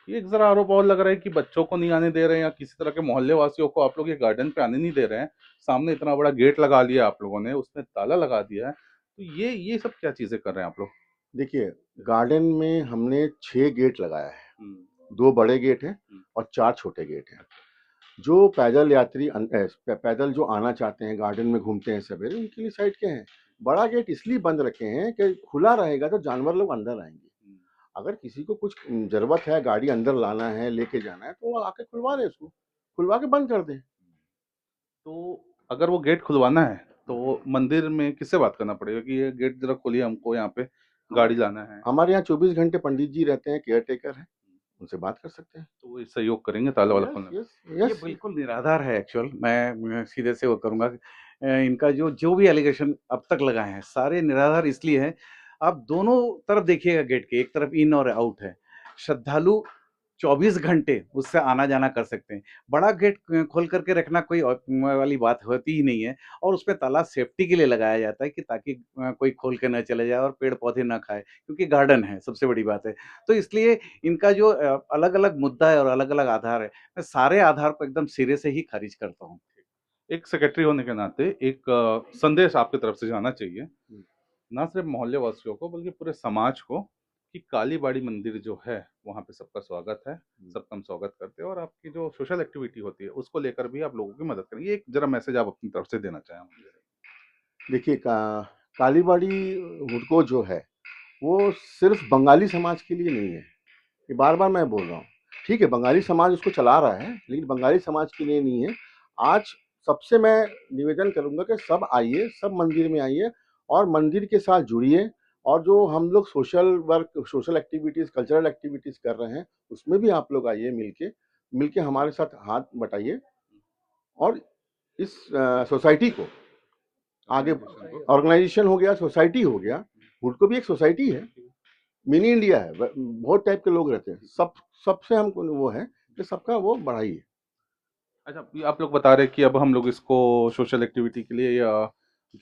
ये एक जरा आरोप और लग रहा है कि बच्चों को नहीं आने दे रहे हैं, या किसी तरह के मोहल्ले वासियों को आप लोग ये गार्डन पे आने नहीं दे रहे हैं। सामने इतना बड़ा गेट लगा लिया आप लोगों ने, उसमें ताला लगा दिया है, तो ये सब क्या चीजें कर रहे हैं आप लोग? देखिए, गार्डन में हमने 6 गेट लगाया है, 2 बड़े गेट हैं और 4 छोटे गेट हैं। जो पैदल यात्री पैदल जो आना चाहते हैं, गार्डन में घूमते हैं सवेरे, उनके लिए साइड के हैं। बड़ा गेट इसलिए बंद रखे हैं कि खुला रहेगा तो जानवर लोग अंदर आएंगे। अगर किसी को कुछ जरूरत है, गाड़ी अंदर लाना है, लेके जाना है, तो वो आके खुलवा दे, उसको खुलवा के बंद कर दे। तो अगर वो गेट खुलवाना है तो मंदिर में किससे बात करना पड़ेगा कि ये गेट जरा खोलिए, हमको यहाँ पे गाड़ी लाना है? हमारे यहाँ 24 घंटे पंडित जी रहते हैं, केयर टेकर है, उनसे बात कर सकते हैं। तो वो सहयोग करेंगे ताला वाला खोलने में? यस ये यस। बिल्कुल निराधार है। एक्चुअल मैं सीधे से वो करूंगा कि, इनका जो जो भी एलिगेशन अब तक लगाए हैं सारे निराधार इसलिए हैं। आप दोनों तरफ देखिएगा, गेट के एक तरफ इन और आउट है। श्रद्धालु 24 घंटे उससे आना जाना कर सकते हैं। बड़ा गेट खोल करके रखना कोई वाली बात होती ही नहीं है। और उसपे ताला सेफ्टी के लिए लगाया जाता है कि ताकि कोई खोल के न चले जाए और पेड़ पौधे ना खाए, क्योंकि गार्डन है, सबसे बड़ी बात है। तो इसलिए इनका जो अलग अलग मुद्दा है और अलग अलग आधार है, मैं सारे आधार को एकदम सिरे से ही खारिज करता हूँ। एक सेक्रेटरी होने के नाते एक संदेश आपकी तरफ से जाना चाहिए, ना सिर्फ मोहल्ले वासियों को बल्कि पूरे समाज को, कि कालीबाड़ी मंदिर जो है वहाँ पे सबका स्वागत है, सबका हम स्वागत करते हैं, और आपकी जो सोशल एक्टिविटी होती है उसको लेकर भी आप लोगों की मदद करें। ये एक जरा मैसेज आप अपनी तरफ से देना चाहें मुझे। देखिए, कालीबाड़ी हुडको जो है वो सिर्फ बंगाली समाज के लिए नहीं है, ये बार बार मैं बोल रहा हूँ। ठीक है, बंगाली समाज उसको चला रहा है, लेकिन बंगाली समाज के लिए नहीं है। आज सबसे मैं निवेदन करूंगा कि सब आइए, सब मंदिर में आइए और मंदिर के साथ जुड़िए। और जो हम लोग social work, social activities, cultural activities कर रहे हैं, उसमें भी आप लोग आइए, मिलके मिलके हमारे साथ हाथ बटाइए और इस सोसाइटी को आगे, ऑर्गेनाइजेशन हो गया, सोसाइटी हो गया, हुडको भी एक सोसाइटी है, मिनी इंडिया है, बहुत टाइप के लोग रहते हैं, सबसे हमको वो है कि सबका वो बढ़ाइए। अच्छा, ये आप लोग बता रहे हैं कि अब हम लोग इसको सोशल एक्टिविटी के लिए या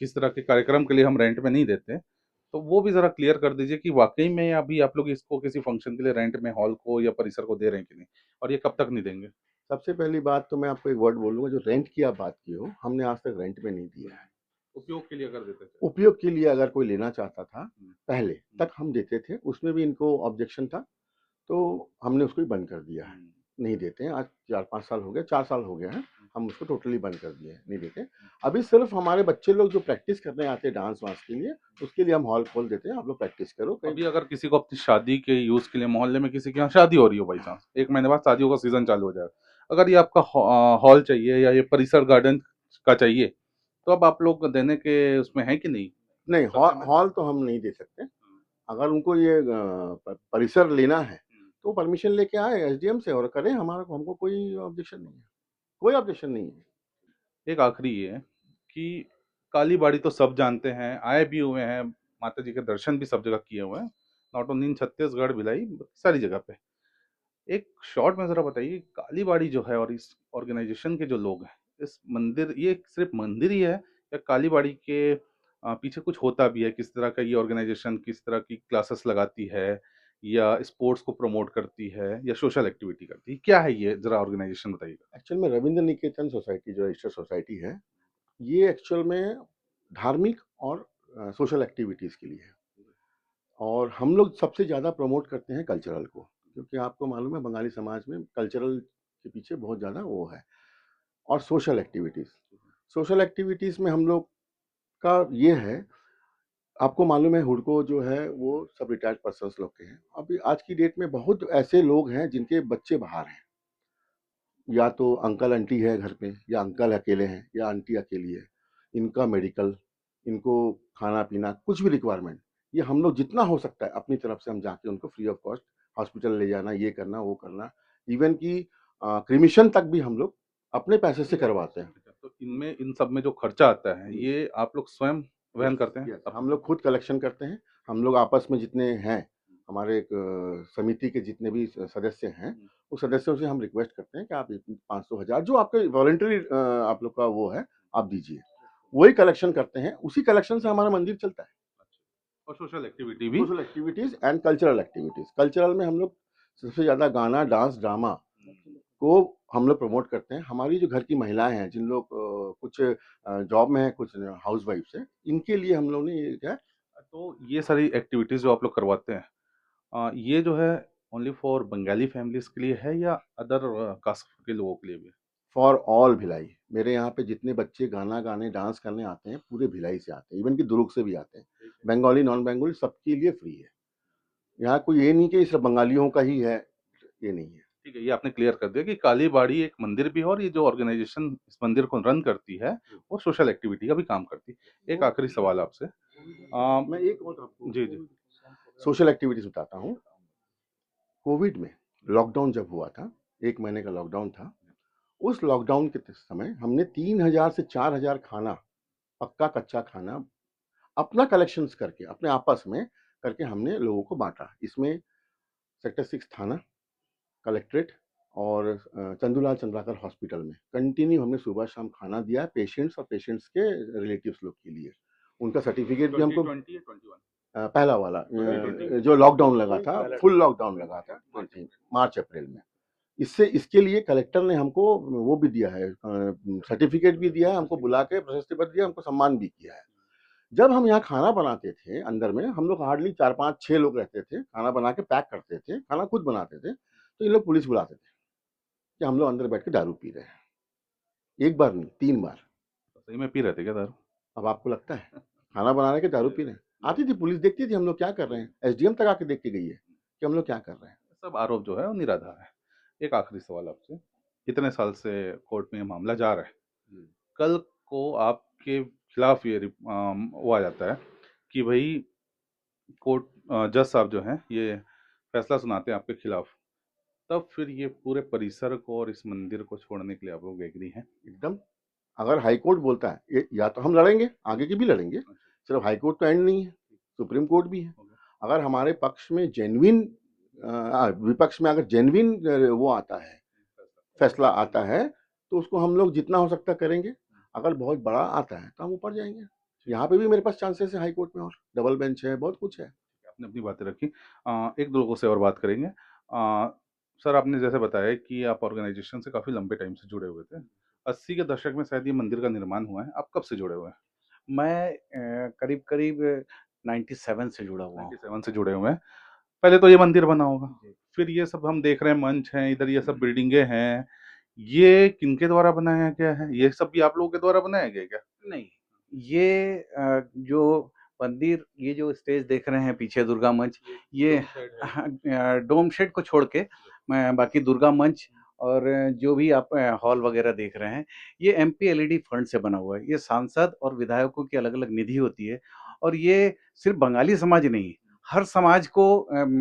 किस तरह के कार्यक्रम के लिए हम रेंट में नहीं देते, तो वो भी ज़रा क्लियर कर दीजिए कि वाक़ई में अभी आप लोग इसको किसी फंक्शन के लिए रेंट में हॉल को या परिसर को दे रहे हैं कि नहीं? और ये कब तक नहीं देंगे? सबसे पहली बात तो मैं आपको एक वर्ड बोलूँगा, जो रेंट की आप बात की हो, हमने आज तक रेंट में नहीं दिया है। उपयोग के लिए अगर देते थे। उपयोग के लिए अगर कोई लेना चाहता था, हुँ, पहले तक हम देते थे, उसमें भी इनको ऑब्जेक्शन था, तो हमने उसको ही बंद कर दिया है। हुँ, नहीं देते हैं, आज 4-5 साल हो गए, 4 साल हो गए हैं, हम उसको टोटली बंद कर दिए हैं, नहीं देते। अभी सिर्फ़ हमारे बच्चे लोग जो प्रैक्टिस करने आते हैं डांस-वांस के लिए, उसके लिए हम हॉल खोल देते हैं, आप लोग प्रैक्टिस करो कहीं। अभी अगर किसी को अपनी शादी के यूज़ के लिए मोहल्ले में किसी के यहाँ शादी हो रही हो बाई चांस, 1 महीने बाद शादियों का सीज़न चालू हो जाएगा। अगर ये आपका हॉल चाहिए या ये परिसर गार्डन का चाहिए, तो अब आप लोग देने के उसमें हैं कि नहीं? नहीं, सक्षम हैं? हॉल तो हम नहीं दे सकते। हुँ, अगर उनको ये परिसर लेना है, हुँ। तो परमिशन लेके आए एसडीएम से और करें, हमारा हमको कोई ऑब्जेक्शन नहीं है, कोई ऑब्जेक्शन नहीं है। एक आखिरी ये है कि काली बाड़ी तो सब जानते हैं, आए भी हुए हैं, माता जी के दर्शन भी सब जगह किए हुए हैं, not only in Chhattisgarh, Bhilai, सारी जगह पे। एक शॉर्ट में ज़रा बताइए, काली बाड़ी जो है और इस ऑर्गेनाइज़ेशन के जो लोग हैं, इस मंदिर ये सिर्फ़ मंदिर ही है या काली बाड़ी के पीछे कुछ होता भी है? किस तरह का ये ऑर्गेनाइज़ेशन किस तरह की क्लासेस लगाती है या स्पोर्ट्स को प्रमोट करती है या सोशल एक्टिविटी करती है? क्या है ये ज़रा ऑर्गेनाइज़ेशन बताइएगा? एक्चुअल में रविंद्र निकेतन सोसाइटी जो रजिस्टर्ड सोसाइटी है, ये एक्चुअल में धार्मिक और सोशल एक्टिविटीज़ के लिए है। और हम लोग सबसे ज़्यादा प्रमोट करते हैं कल्चरल को, क्योंकि आपको मालूम है बंगाली समाज में कल्चरल के पीछे बहुत ज़्यादा वो है। और सोशल एक्टिविटीज़, सोशल एक्टिविटीज़ में हम लोग का ये है, आपको मालूम है हुडको जो है वो सब रिटायर्ड पर्सन्स लोग के हैं। अभी आज की डेट में बहुत ऐसे लोग हैं जिनके बच्चे बाहर हैं, या तो अंकल आंटी है घर पे, या अंकल अकेले हैं, या आंटी अकेली है। इनका मेडिकल, इनको खाना-पीना, कुछ भी रिक्वायरमेंट, ये हम लोग जितना हो सकता है अपनी तरफ से हम जाके उनको फ्री ऑफ कॉस्ट हॉस्पिटल ले जाना, ये करना, वो करना। इवन कि क्रीमेशन तक भी हम लोग अपने पैसे से करवाते हैं। अच्छा, तो इनमें इन सब में जो खर्चा आता है, ये आप लोग स्वयं वहन करते हैं? यस, हम लोग खुद कलेक्शन करते हैं। हम लोग आपस में जितने हैं, हमारे एक समिति के जितने भी सदस्य हैं, उस सदस्यों से हम रिक्वेस्ट करते हैं कि आप 500 हज़ार जो आपके वॉलंटरी आप लोग का वो है, आप दीजिए। वही कलेक्शन करते हैं, उसी कलेक्शन से हमारा मंदिर चलता है। और सोशल एक्टिविटी भी? Social activities and cultural activities. Cultural में हम लोग सबसे ज़्यादा गाना, डांस, ड्रामा को हम लोग प्रमोट करते हैं। हमारी जो घर की महिलाएँ हैं, जिन लोग कुछ जॉब में हैं, कुछ हाउसवाइफ्स हैं, इनके लिए हम लोगों ने ये क्या है, तो ये सारी एक्टिविटीज़ जो आप लोग करवाते हैं, ये जो है ओनली फॉर बंगाली फैमिलीज़ के लिए है या अदर कास्ट के लोगों के लिए भी है? For all Bhilai. मेरे यहाँ पे जितने बच्चे गाना गाने, डांस करने आते हैं, पूरे भिलाई से आते हैं, इवन कि दुर्ग से भी आते हैं। बंगाली, नॉन बंगाली सबके लिए फ्री है। यहाँ कोई ये नहीं कि सिर्फ बंगालियों का ही है, ये नहीं है। ठीक है, ये आपने क्लियर कर दिया कि काली बाड़ी एक मंदिर भी है और ये जो ऑर्गेनाइज़ेशन इस मंदिर को रन करती है, वो सोशल एक्टिविटी का भी काम करती है। एक आखिरी सवाल आपसे मैं एक और आपको जी, जी। सोशल एक्टिविटीज़ बताता हूँ। कोविड में लॉकडाउन जब हुआ था, 1 महीने का लॉकडाउन था, उस लॉकडाउन के समय हमने 3000 से 4000 खाना, पक्का कच्चा खाना अपना कलेक्शंस करके, अपने आपस में करके हमने लोगों को बाँटा। इसमें सेक्टर 6 थाना, कलेक्ट्रेट और चंदूलाल चंद्राकर हॉस्पिटल में कंटिन्यू हमने सुबह-शाम खाना दिया है पेशेंट्स और पेशेंट्स के रिलेटिव्स लोग के लिए। उनका सर्टिफ़िकेट भी हमको 2020 या 21? पहला वाला 2020 जो लॉकडाउन लगा था, फुल लॉकडाउन लगा था 20 मार्च-अप्रैल में। इसके लिए कलेक्टर ने हमको वो भी दिया है, सर्टिफ़िकेट भी दिया है, हमको बुला के प्रशस्ति पत्र दिया, हमको सम्मान भी किया है। जब हम यहाँ खाना बनाते थे अंदर में, हम लोग हार्डली 4, 5, 6 लोग रहते थे, खाना बना के पैक करते थे, खाना खुद बनाते थे, तो ये लोग पुलिस बुलाते थे कि हम लोग अंदर बैठ के दारू पी रहे हैं। 1 बार नहीं, 3 बार। सही में पी रहे थे क्या दारू? अब आपको लगता है खाना बना रहे के दारू पी रहे हैं? आती थी पुलिस, देखती थी हम लोग क्या कर रहे हैं, एसडीएम तक आके देख के गई है कि हम लोग क्या कर रहे हैं। सब आरोप जो है वो निराधार है। एक आखिरी सवाल आपसे, इतने साल से कोर्ट में ये मामला जा रहा है, कल को आपके खिलाफ ये वो आ जाता है कि भाई कोर्ट जज साहब जो हैं ये फैसला सुनाते हैं आपके खिलाफ, तब फिर ये पूरे परिसर को और इस मंदिर को छोड़ने के लिए आप लोग एग्री हैं? एकदम, अगर हाई कोर्ट बोलता है या तो हम लड़ेंगे, आगे की भी लड़ेंगे, सिर्फ हाई कोर्ट तो एंड नहीं है, सुप्रीम कोर्ट भी है। अगर हमारे पक्ष में जेन्युइन विपक्ष में अगर जेन्युइन वो आता है, फैसला आता है, तो उसको हम लोग जितना हो सकता करेंगे। अगर बहुत बड़ा आता है तो हम ऊपर जाएंगे। यहाँ पे भी मेरे पास चांसेस है हाई कोर्ट में, और डबल बेंच है, बहुत कुछ है। आपने अपनी बातें रखी। एक दो लोगों से और बात करेंगे। सर, आपने जैसे बताया कि आप ऑर्गेनाइजेशन से काफ़ी लंबे टाइम से जुड़े हुए थे। 80 के दशक में शायद ये मंदिर का निर्माण हुआ है। आप कब से जुड़े हुए हैं? मैं करीब करीब 97 से जुड़ा हुआ हूँ। 97 से जुड़े हुए हैं। पहले तो ये मंदिर बना होगा, जी। फिर ये सब हम देख रहे हैं, मंच हैं, इधर ये सब बिल्डिंगें हैं। ये किनके द्वारा बनाया गया है? ये सब भी आप लोगों के द्वारा बनाया गया है क्या? नहीं, ये जो मंदिर, ये जो स्टेज देख रहे हैं पीछे दुर्गा मंच, ये डोम शेड को छोड़ के बाकी दुर्गा मंच और जो भी आप हॉल वगैरह देख रहे हैं, ये एमपी एलईडी फंड से बना हुआ है। ये सांसद और विधायकों की अलग-अलग निधि होती है, और ये सिर्फ बंगाली समाज नहीं, हर समाज को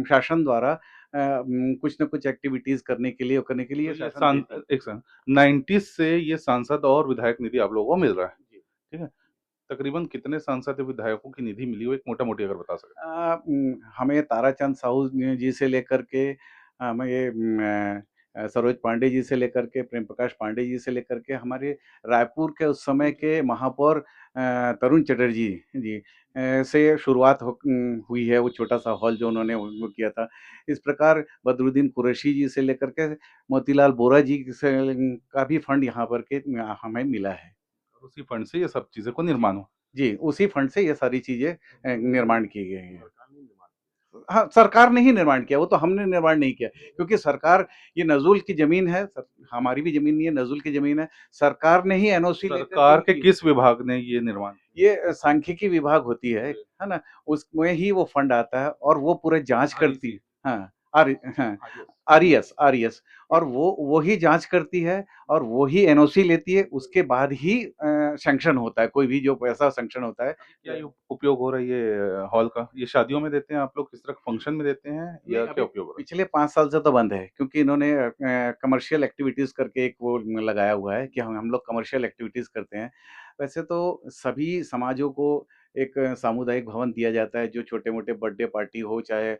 शासन द्वारा कुछ न कुछ एक्टिविटीज़ करने के लिए तो ये शासन देता है। एक सेकंड, 90s से ये सांसद और विधायक निधि आप लोगों को मिल रहा है, जी। ठीक है? तकरीबन कितने सांसद या विधायकों की निधि मिली हो, एक मोटा-मोटी अगर बता सकें? हमें ताराचंद साहू जी से लेकर के हमें ये सरोज पांडे जी से लेकर के, प्रेम प्रकाश पांडे जी से लेकर के, हमारे रायपुर के उस समय के महापौर तरुण चटर्जी जी से शुरुआत हुई है। वो छोटा-सा हॉल जो उन्होंने वो किया था। इस प्रकार बदरुद्दीन कुरैशी जी से लेकर के मोतीलाल बोरा जी से का भी फंड यहाँ पर के हमें मिला है। और उसी फंड से ये सब चीज़ें को निर्माण हो। जी, उसी फंड से ये सारी चीज़ें निर्माण की गई हैं। हाँ, सरकार ने ही निर्माण किया, वो तो हमने निर्माण नहीं किया, क्योंकि सरकार, ये नज़ुल की ज़मीन है, हमारी भी ज़मीन नहीं है, नज़ुल की ज़मीन है। सरकार ने ही एनओसी लेकर सरकार के दी। किस विभाग ने ये निर्माण किया? ये सांख्यिकी विभाग होती है ना? उसमें ही वो फंड आता है और वो पूरे जाँच करती है। हाँ, हाँ, आरईएस, और वो ही जाँच करती है और वो ही एनओसी लेती है, उसके बाद ही सैंक्शन होता है, कोई भी जो पैसा सैंक्शन होता है। क्या ये उपयोग हो रहा है ये हॉल का? ये शादियों में देते हैं आप लोग? किस तरह फंक्शन में देते हैं या नहीं, क्या उपयोग हो रहा है? पिछले 5 साल से तो बंद है, क्योंकि इन्होंने कमर्शियल एक्टिविटीज़ करके एक वो लगाया हुआ है कि हम लोग कमर्शियल एक्टिविटीज़ करते हैं। वैसे तो सभी समाजों को एक सामुदायिक भवन दिया जाता है, जो छोटे-मोटे बर्थडे पार्टी हो, चाहे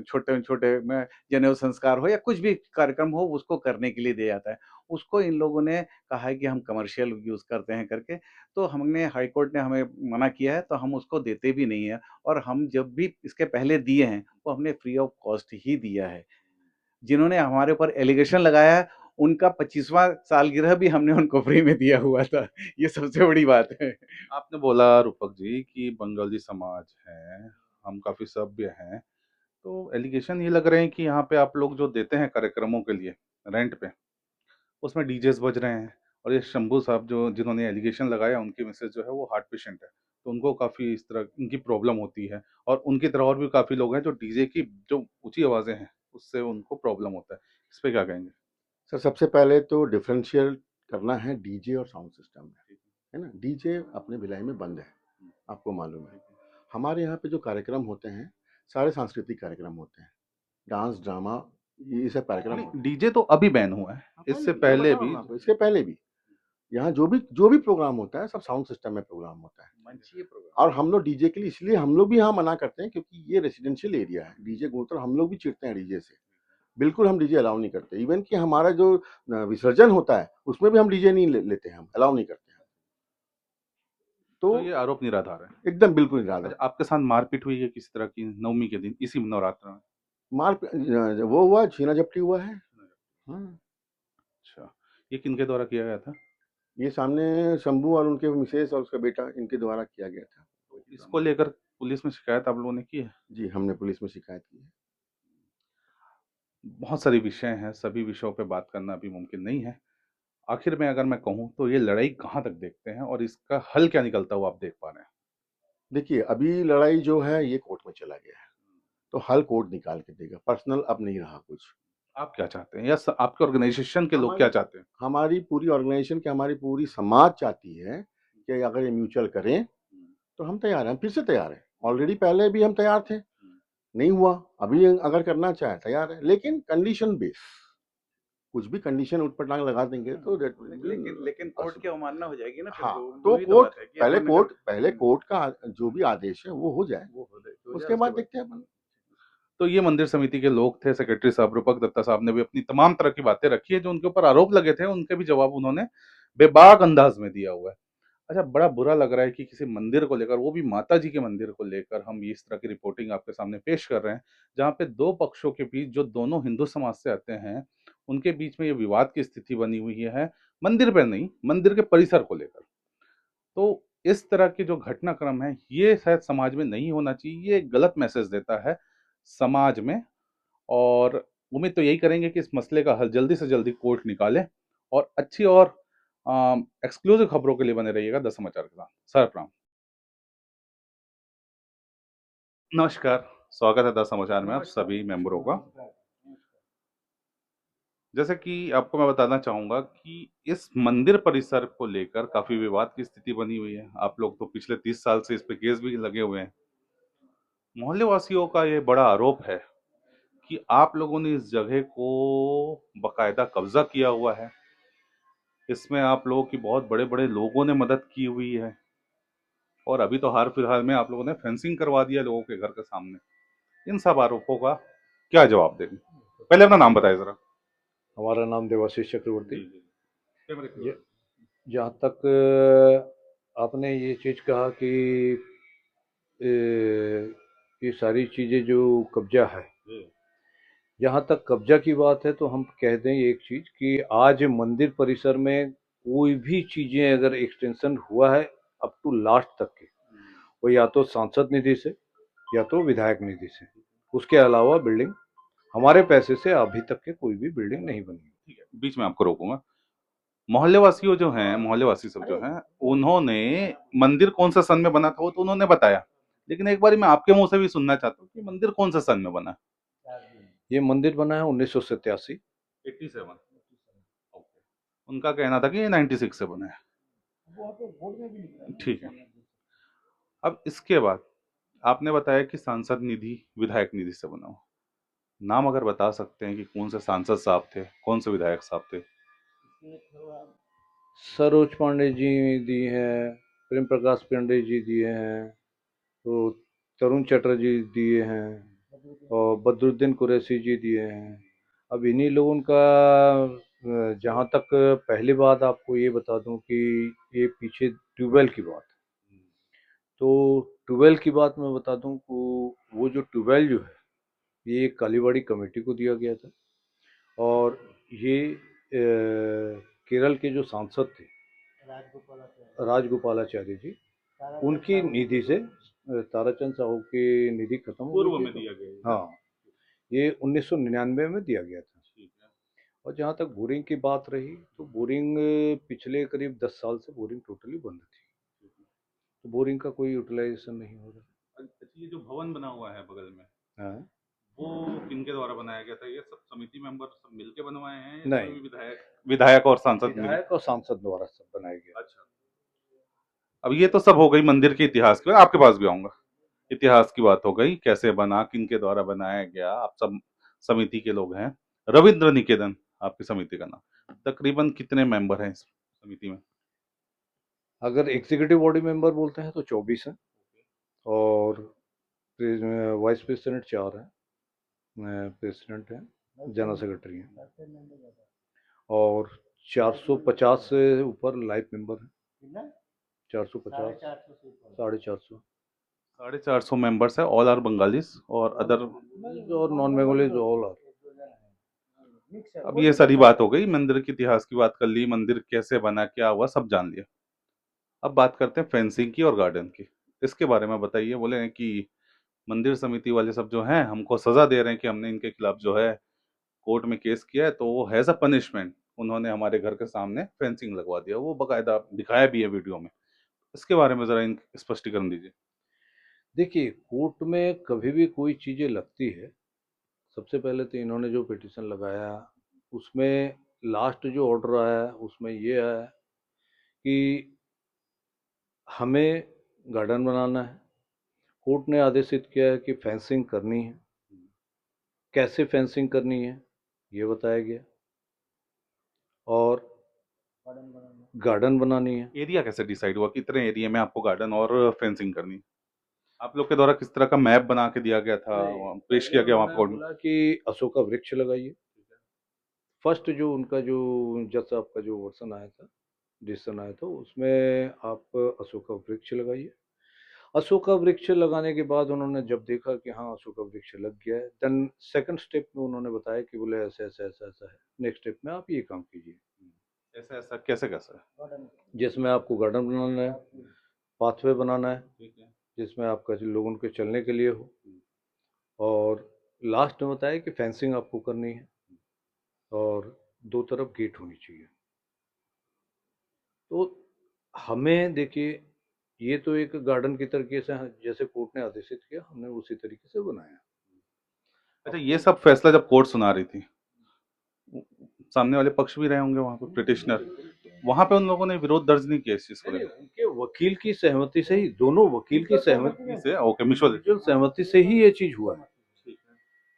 छोटे-छोटे में जनेऊ संस्कार हो या कुछ भी कार्यक्रम हो, उसको करने के लिए दिया जाता है। उसको इन लोगों ने कहा है कि हम कमर्शियल यूज़ करते हैं करके, तो हमने, हाई कोर्ट ने हमें मना किया है, तो हम उसको देते भी नहीं हैं। और हम जब भी इसके पहले दिए हैं, वो हमने फ्री ऑफ कॉस्ट ही दिया है। जिन्होंने हमारे ऊपर एलिगेशन लगाया है, उनका 25वाँ सालगिरह भी हमने उनको फ्री में दिया हुआ था। ये सबसे बड़ी बात है। आपने बोला रूपक जी कि बंगाली समाज है, हम काफ़ी सभ्य हैं, तो एलिगेशन ये लग रहे हैं कि यहाँ पे आप लोग जो देते हैं कार्यक्रमों के लिए रेंट पे, उसमें डीजेस बज रहे हैं। और ये शंभू साहब जो जिन्होंने एलिगेशन लगाया, उनकी मिसेज जो है वो हार्ट पेशेंट है, तो उनको काफ़ी इस तरह उनकी प्रॉब्लम होती है। और उनकी तरह और भी काफ़ी लोग हैं जो डीजे की जो ऊँची आवाज़ें हैं, उससे उनको प्रॉब्लम होता है। इस पे क्या कहेंगे? सर, सबसे पहले तो डिफरेंशियल करना है डीजे और साउंड सिस्टम में, है ना? डीजे अपने भिलाई में बंद है, आपको मालूम है। हमारे यहाँ पे जो कार्यक्रम होते हैं, सारे सांस्कृतिक कार्यक्रम होते हैं, डांस, ड्रामा, ये सब कार्यक्रम होते हैं। डीजे तो अभी बैन हुआ है, इससे मैं पहले बता रहा भी हूँ आपको, इसके पहले भी यहाँ जो भी प्रोग्राम होता है, सब साउंड सिस्टम में प्रोग्राम होता है। मंचीय प्रोग्राम। और हम लोग डीजे के लिए इसलिए हम लोग भी यहाँ मना करते हैं, क्योंकि ये रेसिडेंशियल एरिया है। डीजे गुणतर हम लोग भी चिढ़ते हैं डीजे से। बिल्कुल हम डीजे अलाउ नहीं करते। इवन कि हमारा जो विसर्जन होता है, उसमें भी हम डीजे नहीं लेते हैं, हम अलाउ नहीं करते हैं। तो तो ये आरोप निराधार है। एकदम बिल्कुल निराधार। अच्छा, आपके साथ मारपीट हुई है किसी तरह की नवमी के दिन, इसी नवरात्र में? मार वो हुआ, छीना झपटी हुआ है। हाँ, अच्छा, ये किनके द्वारा किया गया था? ये सामने शंभू और उनके मिसेस और उसका बेटा, इनके द्वारा किया गया था। इसको लेकर पुलिस में शिकायत आप लोगों ने की है? जी, हमने पुलिस में शिकायत की है। बहुत सारे विषय हैं, सभी विषयों पे बात करना अभी मुमकिन नहीं है। आखिर में अगर मैं कहूँ तो ये लड़ाई कहाँ तक देखते हैं और इसका हल क्या निकलता हुआ आप देख पा रहे हैं? देखिए, अभी लड़ाई जो है ये कोर्ट में चला गया है, तो हल कोर्ट निकाल के देगा। पर्सनल अब नहीं रहा कुछ। आप क्या चाहते हैं या आपके ऑर्गेनाइजेशन के लोग क्या चाहते हैं? हमारी पूरी ऑर्गेनाइजेशन की, हमारी पूरी समाज चाहती है कि अगर ये म्यूचुअल करें, तो हम तैयार हैं, हम फिर से तैयार हैं। ऑलरेडी पहले भी हम तैयार थे, नहीं हुआ, अभी अगर करना चाहे तैयार है, लेकिन कंडीशन बेस। कुछ भी कंडीशन ऊट-पटांग लगा देंगे तो लेकिन कोर्ट की अवमानना हो जाएगी ना फिर। हाँ, वो तो वही कोर्ट बात है कि पहले अपन कोर्ट अगर- पहले कोर्ट का जो भी आदेश है वो हो जाए, वो हो जाए, उसके बाद देखते हैं अपन। तो ये मंदिर समिति के लोग थे, सेक्रेटरी साहब रूपक दत्ता साहब ने भी अपनी तमाम तरह की बातें रखी है, जो उनके ऊपर आरोप लगे थे उनके भी जवाब उन्होंने बेबाक अंदाज में दिया हुआ है। अच्छा, बड़ा बुरा लग रहा है कि किसी मंदिर को लेकर, वो भी माता जी के मंदिर को लेकर, हम इस तरह की रिपोर्टिंग आपके सामने पेश कर रहे हैं, जहाँ पे दो पक्षों के बीच, जो दोनों हिंदू समाज से आते हैं, उनके बीच में ये विवाद की स्थिति बनी हुई है, मंदिर पे नहीं, मंदिर के परिसर को लेकर। तो इस तरह के जो घटनाक्रम है, ये शायद समाज में नहीं होना चाहिए, ये एक गलत मैसेज देता है समाज में। और उम्मीद तो यही करेंगे कि इस मसले का हल जल्दी से जल्दी कोर्ट निकाले, और अच्छी और एक्सक्लूसिव खबरों के लिए बने रहिएगा 10 समाचार के साथ। सर प्रणाम। नमस्कार, स्वागत है 10 समाचार में आप सभी मेंबरों का। जैसे कि आपको मैं बताना चाहूंगा कि इस मंदिर परिसर को लेकर काफी विवाद की स्थिति बनी हुई है। आप लोग तो पिछले 30 साल से इस पे केस भी लगे हुए हैं। मोहल्ले वासियों का ये बड़ा आरोप है कि आप लोगों ने इस जगह को बकायदा कब्जा किया हुआ है। इसमें आप लोगों की बहुत बड़े बड़े लोगों ने मदद की हुई है, और अभी तो हाल फिलहाल में आप लोगों ने फेंसिंग करवा दिया लोगों के घर के सामने। इन सब आरोपों का क्या जवाब देंगे? पहले अपना नाम बताइए जरा। हमारा नाम देवाशीष चक्रवर्ती। जी। जहाँ तक आपने ये चीज़ कहा कि ये सारी चीज़ें जो कब्जा है, जहाँ तक कब्जा की बात है तो हम कह दें एक चीज़ कि आज मंदिर परिसर में कोई भी चीज़ें अगर एक्सटेंशन हुआ है अप टू लास्ट तक के, वो या तो सांसद निधि से या तो विधायक निधि से, उसके अलावा बिल्डिंग हमारे पैसे से अभी तक के कोई भी बिल्डिंग नहीं बनी। ठीक है, बीच में आपको रोकूंगा। मोहल्ले वासियों जो हैं, मोहल्ले वासी सब जो हैं, उन्होंने मंदिर कौन सा सन में बना था वो तो उन्होंने बताया, लेकिन एक बार मैं आपके मुंह से भी सुनना चाहता हूँ कि मंदिर कौन सा सन में बना? ये मंदिर बना है 1987। 87। ओके। उनका कहना था कि ये 96 से बना है। ठीक है। अब इसके बाद आपने बताया कि सांसद निधि विधायक निधि से बना हो। नाम अगर बता सकते हैं कि कौन से सांसद साहब थे, कौन से विधायक साहब थे? सरोज पांडे जी दिए हैं, प्रेम प्रकाश पांडे जी दिए हैं, तो तरुण चटर्जी दिए हैं, और बदरुद्दीन कुरैशी जी दिए हैं। अब इन्हीं लोगों का जहाँ तक पहली बात आपको ये बता दूं कि ये पीछे ट्यूबवेल की बात, तो ट्यूबवेल की बात मैं बता दूं को वो जो ट्यूबवेल जो है ये कालीबाड़ी कमेटी को दिया गया था, और ये केरल के जो सांसद थे राजगोपालाचारी जी, उनकी निधि से ताराचंद साहू की निधि खत्म हो पूर्व गई में थी। दिया गया है। हाँ, ये 1999 में दिया गया था। ठीक है। और जहाँ तक बोरिंग की बात रही, तो बोरिंग पिछले करीब 10 साल से बोरिंग टोटली बंद थी, तो बोरिंग का कोई यूटिलाइजेशन नहीं हो रहा। अच्छा, ये जो भवन बना हुआ है बगल में, हाँ, वो किनके द्वारा बनाया गया था? ये सब समिति मेंबर सब मिलके बनवाए हैं या नहीं, कोई भी विधायक और सांसद मिले? विधायक और सांसद द्वारा सब बनाया गया। अच्छा। अब ये तो सब हो गई मंदिर के इतिहास की, आपके पास भी आऊंगा। इतिहास की बात हो गई, कैसे बना, किनके द्वारा बनाया गया, आप सब समिति के लोग हैं। रविंद्र निकेतन आपकी समिति का नाम, तकरीबन कितने मेंबर हैं इस समिति में? अगर एग्जीक्यूटिव बॉडी मेंबर बोलते हैं तो 24 हैं, और वाइस प्रेसिडेंट 4 हैं, प्रेसिडेंट हैं, जनरल सेक्रेटरी हैं, और 450 से ऊपर लाइफ मेंबर हैं। 450, 450, 450 मेंबर्स है, ऑल आर बंगालीज और अदर। और नॉन बंगालीज ऑल आर। अब ये सारी बात हो गई, मंदिर के इतिहास की बात कर ली, मंदिर कैसे बना, क्या हुआ, सब जान लिया। अब बात करते हैं फेंसिंग की और गार्डन की। इसके बारे में बताइए। बोले हैं कि मंदिर समिति वाले सब जो हैं हमको सजा दे रहे हैं कि हमने इनके खिलाफ जो है कोर्ट में केस किया है, तो वो हैज अ पनिशमेंट उन्होंने हमारे घर के सामने फेंसिंग लगवा दिया। वो बकायदा दिखाया भी है वीडियो में। इसके बारे में जरा इन स्पष्टीकरण दीजिए। देखिए, कोर्ट में कभी भी कोई चीज़ें लगती है, सबसे पहले तो इन्होंने जो पिटीशन लगाया उसमें लास्ट जो ऑर्डर आया उसमें ये आया कि हमें गार्डन बनाना है। कोर्ट ने आदेशित किया है कि फेंसिंग करनी है, कैसे फेंसिंग करनी है ये बताया गया, और गार्डन बनानी है। एरिया कैसे डिसाइड हुआ, कितने एरिया में आपको गार्डन और फेंसिंग करनी है? आप लोग के द्वारा किस तरह का मैप बना के दिया गया था, नहीं, वहाँ पेश किया गया वहाँ मैंने कोर्ट में? बोला कि अशोक का वृक्ष लगाइए। फर्स्ट जो उनका जो जज साहब का जो वर्सन आया था, डिसीजन आया था, उसमें आप अशोक का वृक्ष लगाइए। अशोक का वृक्ष लगाने के बाद उन्होंने जब देखा कि हाँ अशोक का वृक्ष लग गया है, देन सेकंड स्टेप में उन्होंने बताया कि बोले ऐसा ऐसा ऐसा ऐसा है, नेक्स्ट स्टेप में आप ये काम कीजिए, ऐसा ऐसा कैसे कैसे? जिसमें आपको गार्डन बनाना है, पाथवे बनाना है, ठीक है। जिसमें आपका जो लोगों के चलने के लिए हो, और लास्ट में बताया कि फेंसिंग आपको करनी है और दो तरफ गेट होनी चाहिए। तो हमें देखिए, ये तो एक गार्डन की तरीके से जैसे कोर्ट ने आदेशित किया, हमने उसी तरीके से बनाया। अच्छा, ये सब फैसला जब कोर्ट सुना रही थी, सामने वाले पक्ष भी रहे होंगे वहाँ पे, पिटिशनर, वहाँ पे उन लोगों ने विरोध दर्ज नहीं किया इस चीज को नहीं, लेकर? उनके वकील की सहमति से ही, दोनों वकील की सहमति से ओके, म्यूचुअल। जो सहमति से ही ये चीज हुआ है।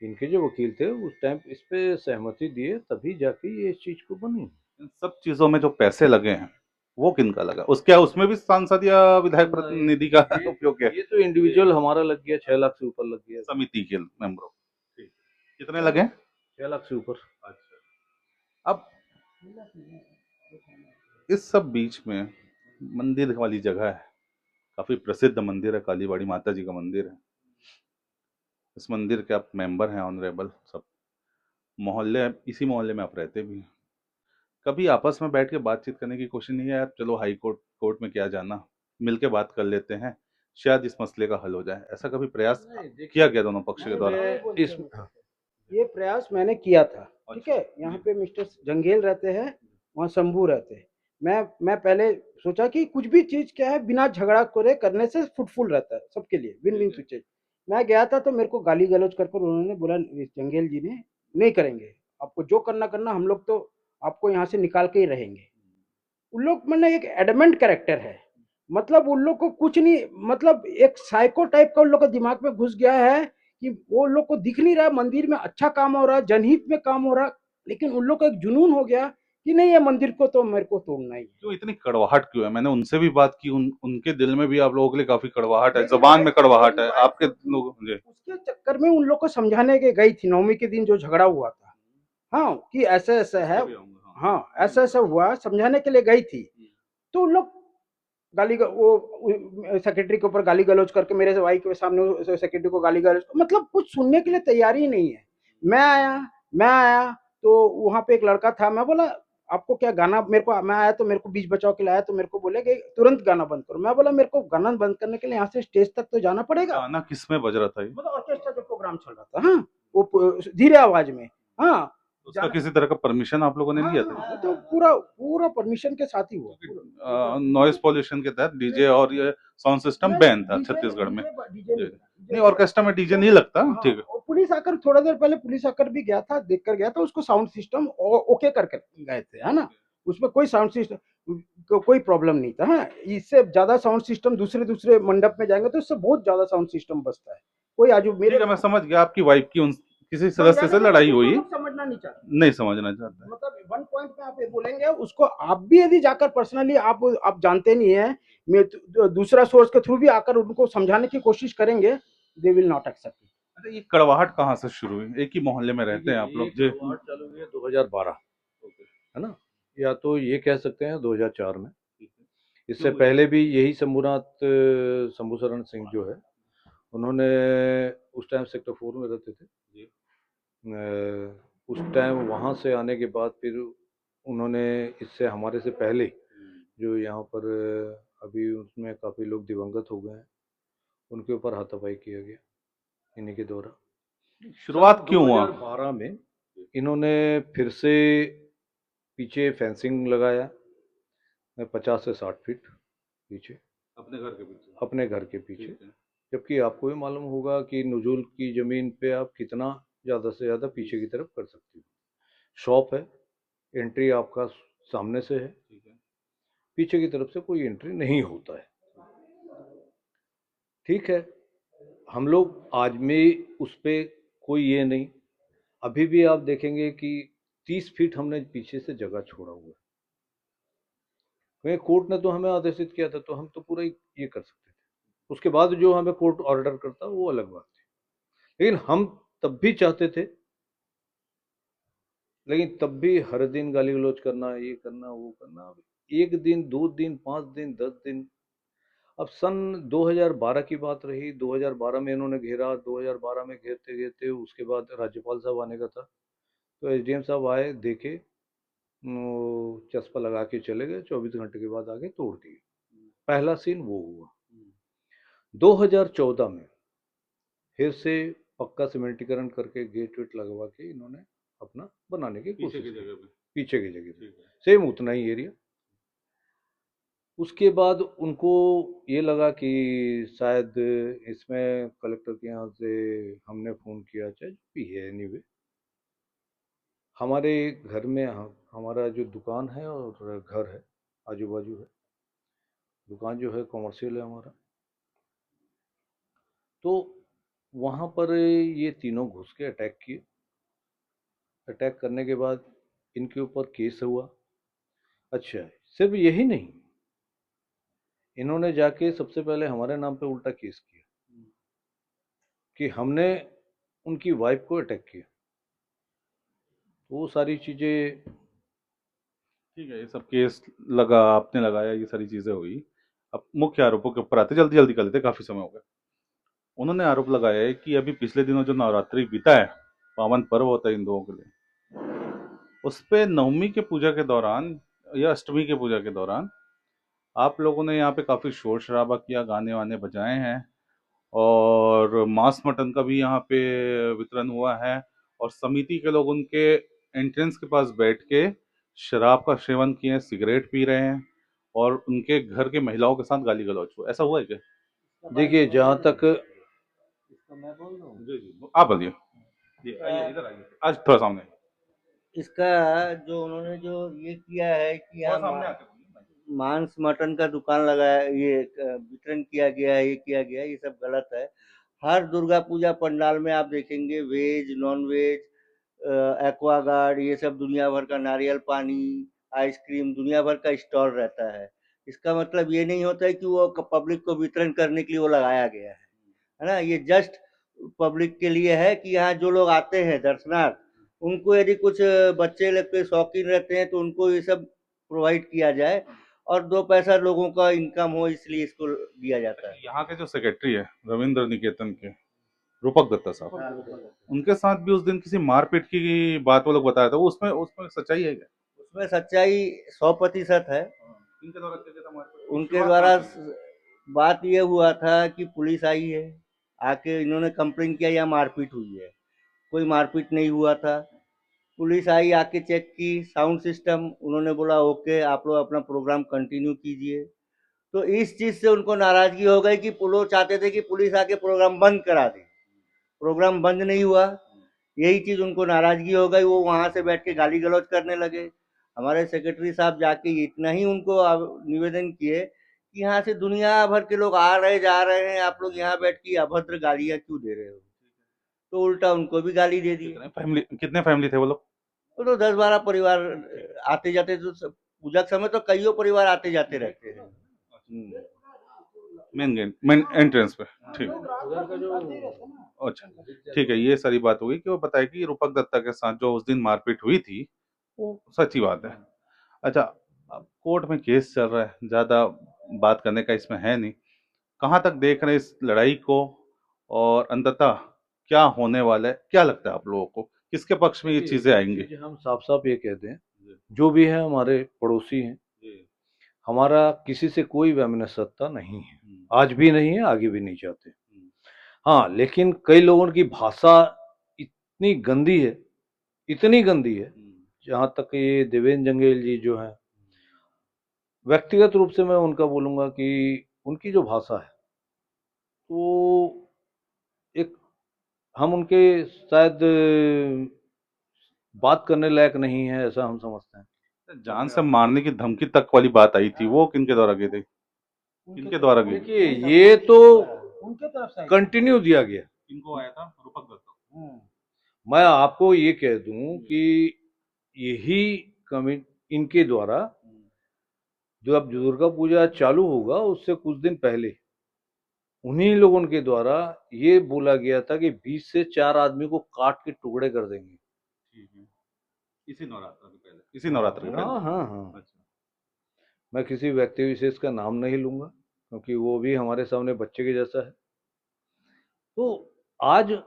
इनके जो वकील थे उस टाइम इस पे सहमति दिए, तभी जाके ये इस चीज को बनी। इन सब चीजों में जो पैसे लगे हैं वो किनका लगा? उसके उसमें भी सांसद या विधायक प्रतिनिधि का उपयोग किया? ये तो इंडिविजुअल हमारा लग गया, 6 लाख से ऊपर लग गया। समिति के मेंबरों कितने लगे? 6 लाख से ऊपर। अच्छा, अब इस सब बीच में मंदिर वाली जगह है, काफी प्रसिद्ध मंदिर है, कालीबाड़ी माता जी का मंदिर है। इस मंदिर के आप मेंबर हैं, ऑनरेबल सब, मोहल्ले, इसी मोहल्ले में आप रहते भी हैं। कभी आपस में बैठ के बातचीत करने की कोशिश नहीं है यार, चलो हाई कोर्ट कोर्ट में क्या जाना, मिलके बात कर लेते हैं, शायद इस मसले का हल हो जाए? ऐसा कभी प्रयास किया गया दोनों पक्ष के द्वारा? इस ये प्रयास मैंने किया था, ठीक है। यहाँ पे मिस्टर जंगेल रहते हैं, वहाँ शंभू रहते हैं। मैं पहले सोचा कि कुछ भी चीज क्या है, बिना झगड़ा करे करने से फ्रूटफुल रहता है सबके लिए, विन विन सिचुएशन। मैं गया था तो मेरे को गाली गलौज कर उन्होंने बोला, इस जंगेल जी ने, नहीं करेंगे, आपको जो करना करना, हम लोग तो आपको यहाँ से निकाल के ही रहेंगे। उन लोग मतलब एक एडमेंट कैरेक्टर है, मतलब उन लोग को कुछ नहीं, मतलब एक साइको टाइप का उन लोग का दिमाग में घुस गया है कि वो लोग को दिख नहीं रहा मंदिर में अच्छा काम हो रहा है, जनहित में काम हो रहा, लेकिन उन लोग का एक जुनून हो गया कि नहीं, ये मंदिर को तो मेरे को तोड़ना ही है। क्यों इतनी कड़वाहट क्यों है? मैंने उनसे भी बात की, उनके दिल में भी आप लोगों के लिए काफी कड़वाहट है, जबान में कड़वाहट है, आपके लोगों जी। उसके चक्कर में उन लोग को समझाने के गई थी, नवमी के दिन जो झगड़ा हुआ था, हाँ, कि ऐसा ऐसा है, हाँ ऐसा ऐसा हुआ, समझाने के लिए गई थी। तो उन लोग गाली वो सेक्रेटरी के ऊपर गाली गलौज करके मेरे से भाई के सामने सेक्रेटरी को गाली गलौज, मतलब कुछ सुनने के लिए तैयार ही नहीं है। मैं आया तो वहां पे एक लड़का था, मैं बोला आपको क्या गाना, मेरे को, मैं आया तो मेरे को बीच बचाव के लिए आया, तो मेरे को बोले कि तुरंत गाना बंद करो। मैं बोला मेरे को गाना बंद करने के लिए यहाँ से स्टेज तक तो जाना पड़ेगा। गाना किस में बज रहा था ये? मतलब ऑर्केस्ट्रा जो प्रोग्राम चल रहा था, हाँ, वो धीरे आवाज में, हाँ, उसका किसी तरह का परमिशन आप लोगों ने लिया था? हाँ, तो पूरा पूरा परमिशन के साथ ही हुआ। नॉइज पॉल्यूशन के तहत डीजे और ये साउंड सिस्टम बैन था छत्तीसगढ़ में। नहीं, ऑर्केस्ट्रा में डीजे नहीं लगता, ठीक है। और पुलिस आकर, थोड़ा देर पहले पुलिस आकर भी गया था, देख कर गया था, उसको साउंड सिस्टम ओके करके गए थे, है ना, उसमें कोई साउंड सिस्टम कोई प्रॉब्लम नहीं था। हाँ, इससे ज्यादा साउंड सिस्टम दूसरे दूसरे मंडप में जाएंगे तो इससे बहुत ज्यादा साउंड सिस्टम बजता है। कोई आजू ठीक मेरे है, मैं समझ गया, आपकी वाइफ की किसी सदस्य से लड़ाई हुई, समझना नहीं चाहते, नहीं समझना चाहते। मतलब वन पॉइंट में आप ये बोलेंगे उसको, आप भी यदि जाकर पर्सनली आप जानते नहीं है, मैं दूसरा सोर्स के थ्रू भी आकर उनको समझाने की कोशिश करेंगे, दे विल नॉट एक्सेप्ट। अच्छा, ये कड़वाहट कहाँ से शुरू हुई? एक ही मोहल्ले में रहते हैं आप लोग जी? चालू हुई है 2012, है ना, या तो ये कह सकते हैं 2004 में। इससे पहले भी यही शंभूनाथ शंभू शरण सिंह जो है, उन्होंने उस टाइम सेक्टर 4 में रहते थे। उस टाइम वहाँ से आने के बाद फिर उन्होंने, इससे हमारे से पहले जो यहाँ पर अभी उसमें काफ़ी लोग दिवंगत हो गए हैं, उनके ऊपर हाथापाई किया गया इन्हीं के द्वारा। शुरुआत क्यों हुआ? 2012 में इन्होंने फिर से पीछे फेंसिंग लगाया 50 से 60 फीट पीछे, अपने घर के पीछे? अपने घर के पीछे। जबकि आपको ये मालूम होगा कि नुजूल की ज़मीन पे आप कितना ज़्यादा से ज़्यादा पीछे की तरफ कर सकते हो। शॉप है, एंट्री आपका सामने से है, पीछे की तरफ से कोई एंट्री नहीं होता है। ठीक है, हम लोग आज में उस पर कोई ये नहीं, अभी भी आप देखेंगे कि 30 फीट हमने पीछे से जगह छोड़ा हुआ है। कोर्ट ने तो हमें आदेशित किया था, तो हम तो पूरा ये कर सकते थे। उसके बाद जो हमें कोर्ट ऑर्डर करता वो अलग बात थी। लेकिन हम तब भी चाहते थे, लेकिन तब भी हर दिन गाली गलौज करना, ये करना, वो करना, एक दिन, 2 दिन, 5 दिन, 10 दिन। अब सन 2012 की बात रही, 2012 में इन्होंने घेरा, 2012 में घेरते घेरते उसके बाद राज्यपाल साहब आने का था, तो एसडीएम साहब आए, देखे, वो चस्पा लगा के चले गए, 24 घंटे के बाद आके तोड़ दिए। पहला सीन वो हुआ। 2014 में फिर से पक्का सीमेंटीकरण करके गेट वेट लगवा के इन्होंने अपना बनाने की पीछे कोशिश की की, जगह पे। पीछे की जगह पे, ठीक है। सेम उतना ही एरिया। उसके बाद उनको ये लगा कि शायद इसमें कलेक्टर के यहाँ से हमने फ़ोन किया, चाहे जो भी है, एनीवे हमारे घर में हमारा जो दुकान है और घर है आजू बाजू है, दुकान जो है कमर्शियल है हमारा, तो वहाँ पर ये तीनों घुस के अटैक किए। अटैक करने के बाद इनके ऊपर केस हुआ। अच्छा, सिर्फ यही नहीं, इन्होंने जाके सबसे पहले हमारे नाम पे उल्टा केस किया कि हमने उनकी वाइफ को अटैक किया। तो वो सारी चीज़ें, ठीक है, ये सब केस लगा, आपने लगाया, ये सारी चीजें हुई। अब मुख्य आरोपों के ऊपर आते, जल्दी जल्दी कर लेते, काफी समय हो गया। उन्होंने आरोप लगाया है कि अभी पिछले दिनों जो नवरात्रि बीता है, पावन पर्व होता है हिंदुओं के लिए, उस पे नवमी के पूजा के दौरान या अष्टमी के पूजा के दौरान आप लोगों ने यहाँ पे काफी शोर शराबा किया, गाने वाने बजाए हैं, और मांस मटन का भी यहाँ पे वितरण हुआ है, और समिति के लोग उनके एंट्रेंस के पास बैठ के शराब का सेवन किए हैं, सिगरेट पी रहे हैं, और उनके घर के महिलाओं के साथ गाली गलौज हुआ। ऐसा हुआ है क्या? देखिए जहाँ तक, जी जी, आप बोलिए। जी, आइए, इधर आइए, आज थोड़ा सामने आइए। इसका जो उन्होंने जो ये किया है कि थोड़ा यहाँ सामने आके बोलिए। मांस मटन का दुकान लगाया, ये वितरण किया गया है, ये किया गया है, ये सब गलत है। हर दुर्गा पूजा पंडाल में आप देखेंगे वेज, नॉन वेज, एक्वागार्ड, ये सब दुनिया भर का, नारियल पानी, आइसक्रीम, दुनिया भर का स्टॉल रहता है। इसका मतलब ये नहीं होता है कि वो पब्लिक को वितरण करने के लिए वो लगाया गया है ना। ये जस्ट पब्लिक के लिए है कि यहाँ जो लोग आते हैं दर्शनार्थ, उनको यदि कुछ बच्चे लोग के शौकीन रहते हैं तो उनको ये सब प्रोवाइड किया जाए और 2 पैसा लोगों का इनकम हो, इसलिए इसको दिया जाता है। यहाँ के जो सेक्रेटरी है रविंद्र निकेतन के, रूपक दत्ता साहब, उनके साथ भी उस दिन किसी मारपीट की बात वो लोग बताया था, वो उसमें उसमें सच्चाई है क्या? उसमें सच्चाई 100% है। इनके द्वारा किया गया था मारपीट? उनके द्वारा बात ये हुआ था कि पुलिस आई है, आके इन्होंने कंप्लेन किया यहाँ मारपीट हुई है। कोई मारपीट नहीं हुआ था। पुलिस आई, आके चेक की साउंड सिस्टम, उन्होंने बोला ओके, आप लोग अपना प्रोग्राम कंटिन्यू कीजिए। तो इस चीज़ से उनको नाराज़गी हो गई कि लोग चाहते थे कि पुलिस आके प्रोग्राम बंद करा दे। प्रोग्राम बंद नहीं हुआ, यही चीज़ उनको नाराज़गी हो गई। वो वहाँ से बैठ के गाली गलौज करने लगे। हमारे सेक्रेटरी साहब जाके इतना ही उनको निवेदन किए कि यहाँ से दुनिया भर के लोग आ रहे जा रहे हैं, आप लोग यहाँ बैठ के अभद्र गालियाँ क्यों दे रहे हो? तो उल्टा उनको भी गाली दे दी। कितने फैमिली थे वो लोग? वो तो 10-12 परिवार आते जाते, तो पूजा के समय तो कईयों परिवार आते जाते रहते हैं। मेन एंट्रेंस पे। ठीक, अच्छा, ठीक है, ये सारी बात हुई कि वो बताया कि रूपक दत्ता के साथ जो उस दिन मारपीट हुई थी वो सच्ची बात है। अच्छा, अब कोर्ट में केस चल रहा है, ज्यादा बात करने का इसमें है नहीं। कहाँ तक देख रहे हैं इस लड़ाई को, और अंततः क्या होने वाला है? क्या लगता है आप लोगों को, किसके पक्ष में ये चीजें आएंगी? हम साफ साफ ये कहते हैं, जो भी है हमारे पड़ोसी हैं, हमारा किसी से कोई वैमनस्यता नहीं है, आज भी नहीं है, आगे भी नहीं चाहते। हाँ, लेकिन कई लोगों की भाषा इतनी गंदी है, इतनी गंदी है, जहाँ तक ये देवेंद्र जंगेल जी जो हैं, व्यक्तिगत रूप से मैं उनका बोलूँगा कि उनकी जो भाषा है, तो एक, हम उनके शायद बात करने लायक नहीं है, ऐसा हम समझते हैं। जान से मारने की धमकी तक वाली बात आई थी, वो किनके द्वारा की थी, किनके द्वारा की? देखिए, ये तो उनके तरफ से कंटिन्यू दिया गया। इनको आया था रूपक दत्ता। मैं आपको ये कह दूं कि यही कमिट इनके द्वारा, जो अब दुर्गा पूजा चालू होगा उससे कुछ दिन पहले उन्हीं लोगों के द्वारा ये बोला गया था कि 20 से 4 आदमी को काट के टुकड़े कर देंगे। ठीक है। इसी नवरात्र के हाँ पहले। हाँ हाँ। अच्छा। मैं किसी व्यक्ति विशेष का नाम नहीं लूंगा क्योंकि वो भी हमारे सामने बच्चे के जैसा है। तो आज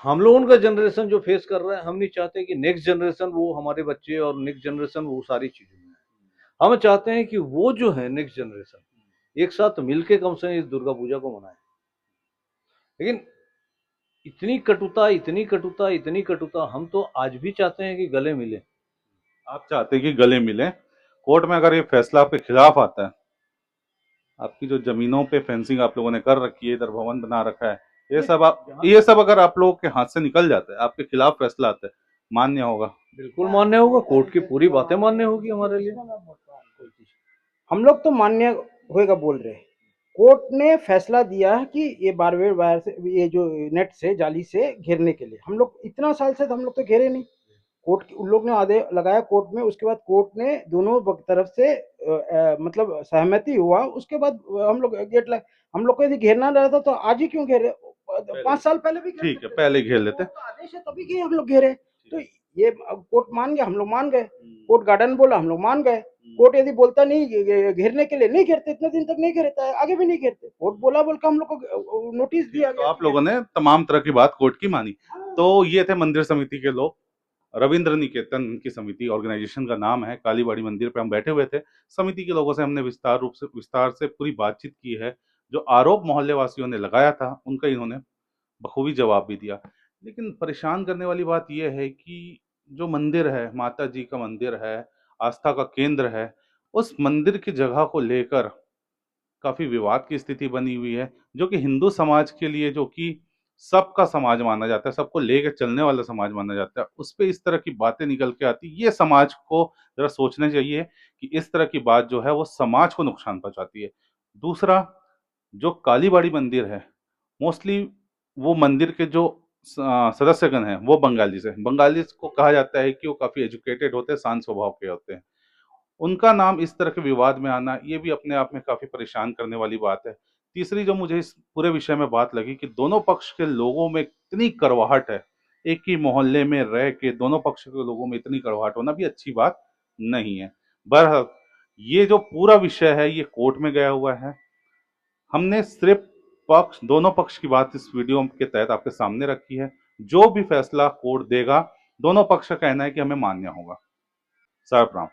हम लोगों का जनरेशन जो फेस कर रहा है, हम नहीं चाहते कि नेक्स्ट जनरेशन वो हमारे बच्चे और नेक्स्ट जनरेशन वो सारी चीजों में है। हम चाहते हैं कि वो जो है नेक्स्ट जनरेशन एक साथ मिलके कम से कम इस दुर्गा पूजा को मनाए। लेकिन इतनी कटुता, इतनी कटुता, इतनी कटुता, हम तो आज भी चाहते हैं कि गले मिले। आप चाहते हैं कि गले मिलें। कोर्ट में अगर ये फैसला आपके खिलाफ आता है, आपकी जो जमीनों पे फेंसिंग आप लोगों ने कर रखी है, इधर भवन बना रखा है, ये सब अगर आप लोगों के हाथ से निकल जाता है, आपके खिलाफ फैसला आता है, मान्य होगा? बिल्कुल मान्य होगा, कोर्ट की पूरी बातें मान्य होगी हमारे लिए। हम लोग तो मान्य होएगा बोल रहे हैं। कोर्ट ने फैसला दिया है कि ये बारवेयर वायर से, ये जो नेट से, जाली से घेरने के लिए। हम लोग इतना साल से हम लोग तो घेरे नहीं। कोर्ट उन लोग ने आदेश लगाया कोर्ट में, उसके बाद कोर्ट ने दोनों तरफ से मतलब सहमति हुआ, उसके बाद हम लोग गेट लग, हम लोग को यदि घेरना रहता तो आज ही क्यों घेरे, 5 साल पहले भी घेर ठीक है, सकते थे। पहले घेर लेते। कोर्ट का आदेश है तभी कि हम लोग घेरे। तो ये कोर्ट मान गया, हम लोग मान गए। कोर्ट गार्डन बोला, हम लोग मान गए। कोर्ट यदि बोलता नहीं घेरने के लिए, नहीं घेरते, इतने दिन तक नहीं घेरता है, आगे भी नहीं घेरते। कोर्ट बोला बोल के हम लोग को नोटिस दिया तो गया। आप लोगों ने तमाम तरह की बात कोर्ट की मानी। तो ये थे मंदिर समिति के लोग, रविंद्र निकेतन की समिति, ऑर्गेनाइजेशन का नाम है। कालीबाड़ी मंदिर पे हम बैठे हुए थे। समिति के लोगों से हमने विस्तार से पूरी बातचीत की है। जो आरोप मोहल्ले वासियों ने लगाया था, उनका इन्होंने बखूबी जवाब भी दिया। लेकिन परेशान करने वाली बात यह है कि जो मंदिर है, माता जी का मंदिर है, आस्था का केंद्र है, उस मंदिर की जगह को लेकर काफी विवाद की स्थिति बनी हुई है, जो कि हिंदू समाज के लिए, जो कि सबका समाज माना जाता है, सबको लेकर चलने वाला समाज माना जाता है, उस पे इस तरह की बातें निकल के आती। ये समाज को जरा सोचना चाहिए कि इस तरह की बात जो है वो समाज को नुकसान पहुंचाती है। दूसरा, जो कालीबाड़ी मंदिर है, मोस्टली वो मंदिर के जो सदस्यगण हैं वो बंगाली को कहा जाता है कि वो काफी एजुकेटेड होते हैं, शांत स्वभाव के होते हैं। उनका नाम इस तरह के विवाद में आना, ये भी अपने आप में काफी परेशान करने वाली बात है। तीसरी जो मुझे इस पूरे विषय में बात लगी कि दोनों पक्ष के लोगों में इतनी कड़वाहट है। एक ही मोहल्ले में रह के दोनों पक्ष के लोगों में इतनी कड़वाहट होना भी अच्छी बात नहीं है। बहरहाल, ये जो पूरा विषय है ये कोर्ट में गया हुआ है। हमने सिर्फ दोनों पक्ष की बात इस वीडियो के तहत आपके सामने रखी है। जो भी फैसला कोर्ट देगा, दोनों पक्ष का कहना है कि हमें मान्य होगा। सर प्रणाम।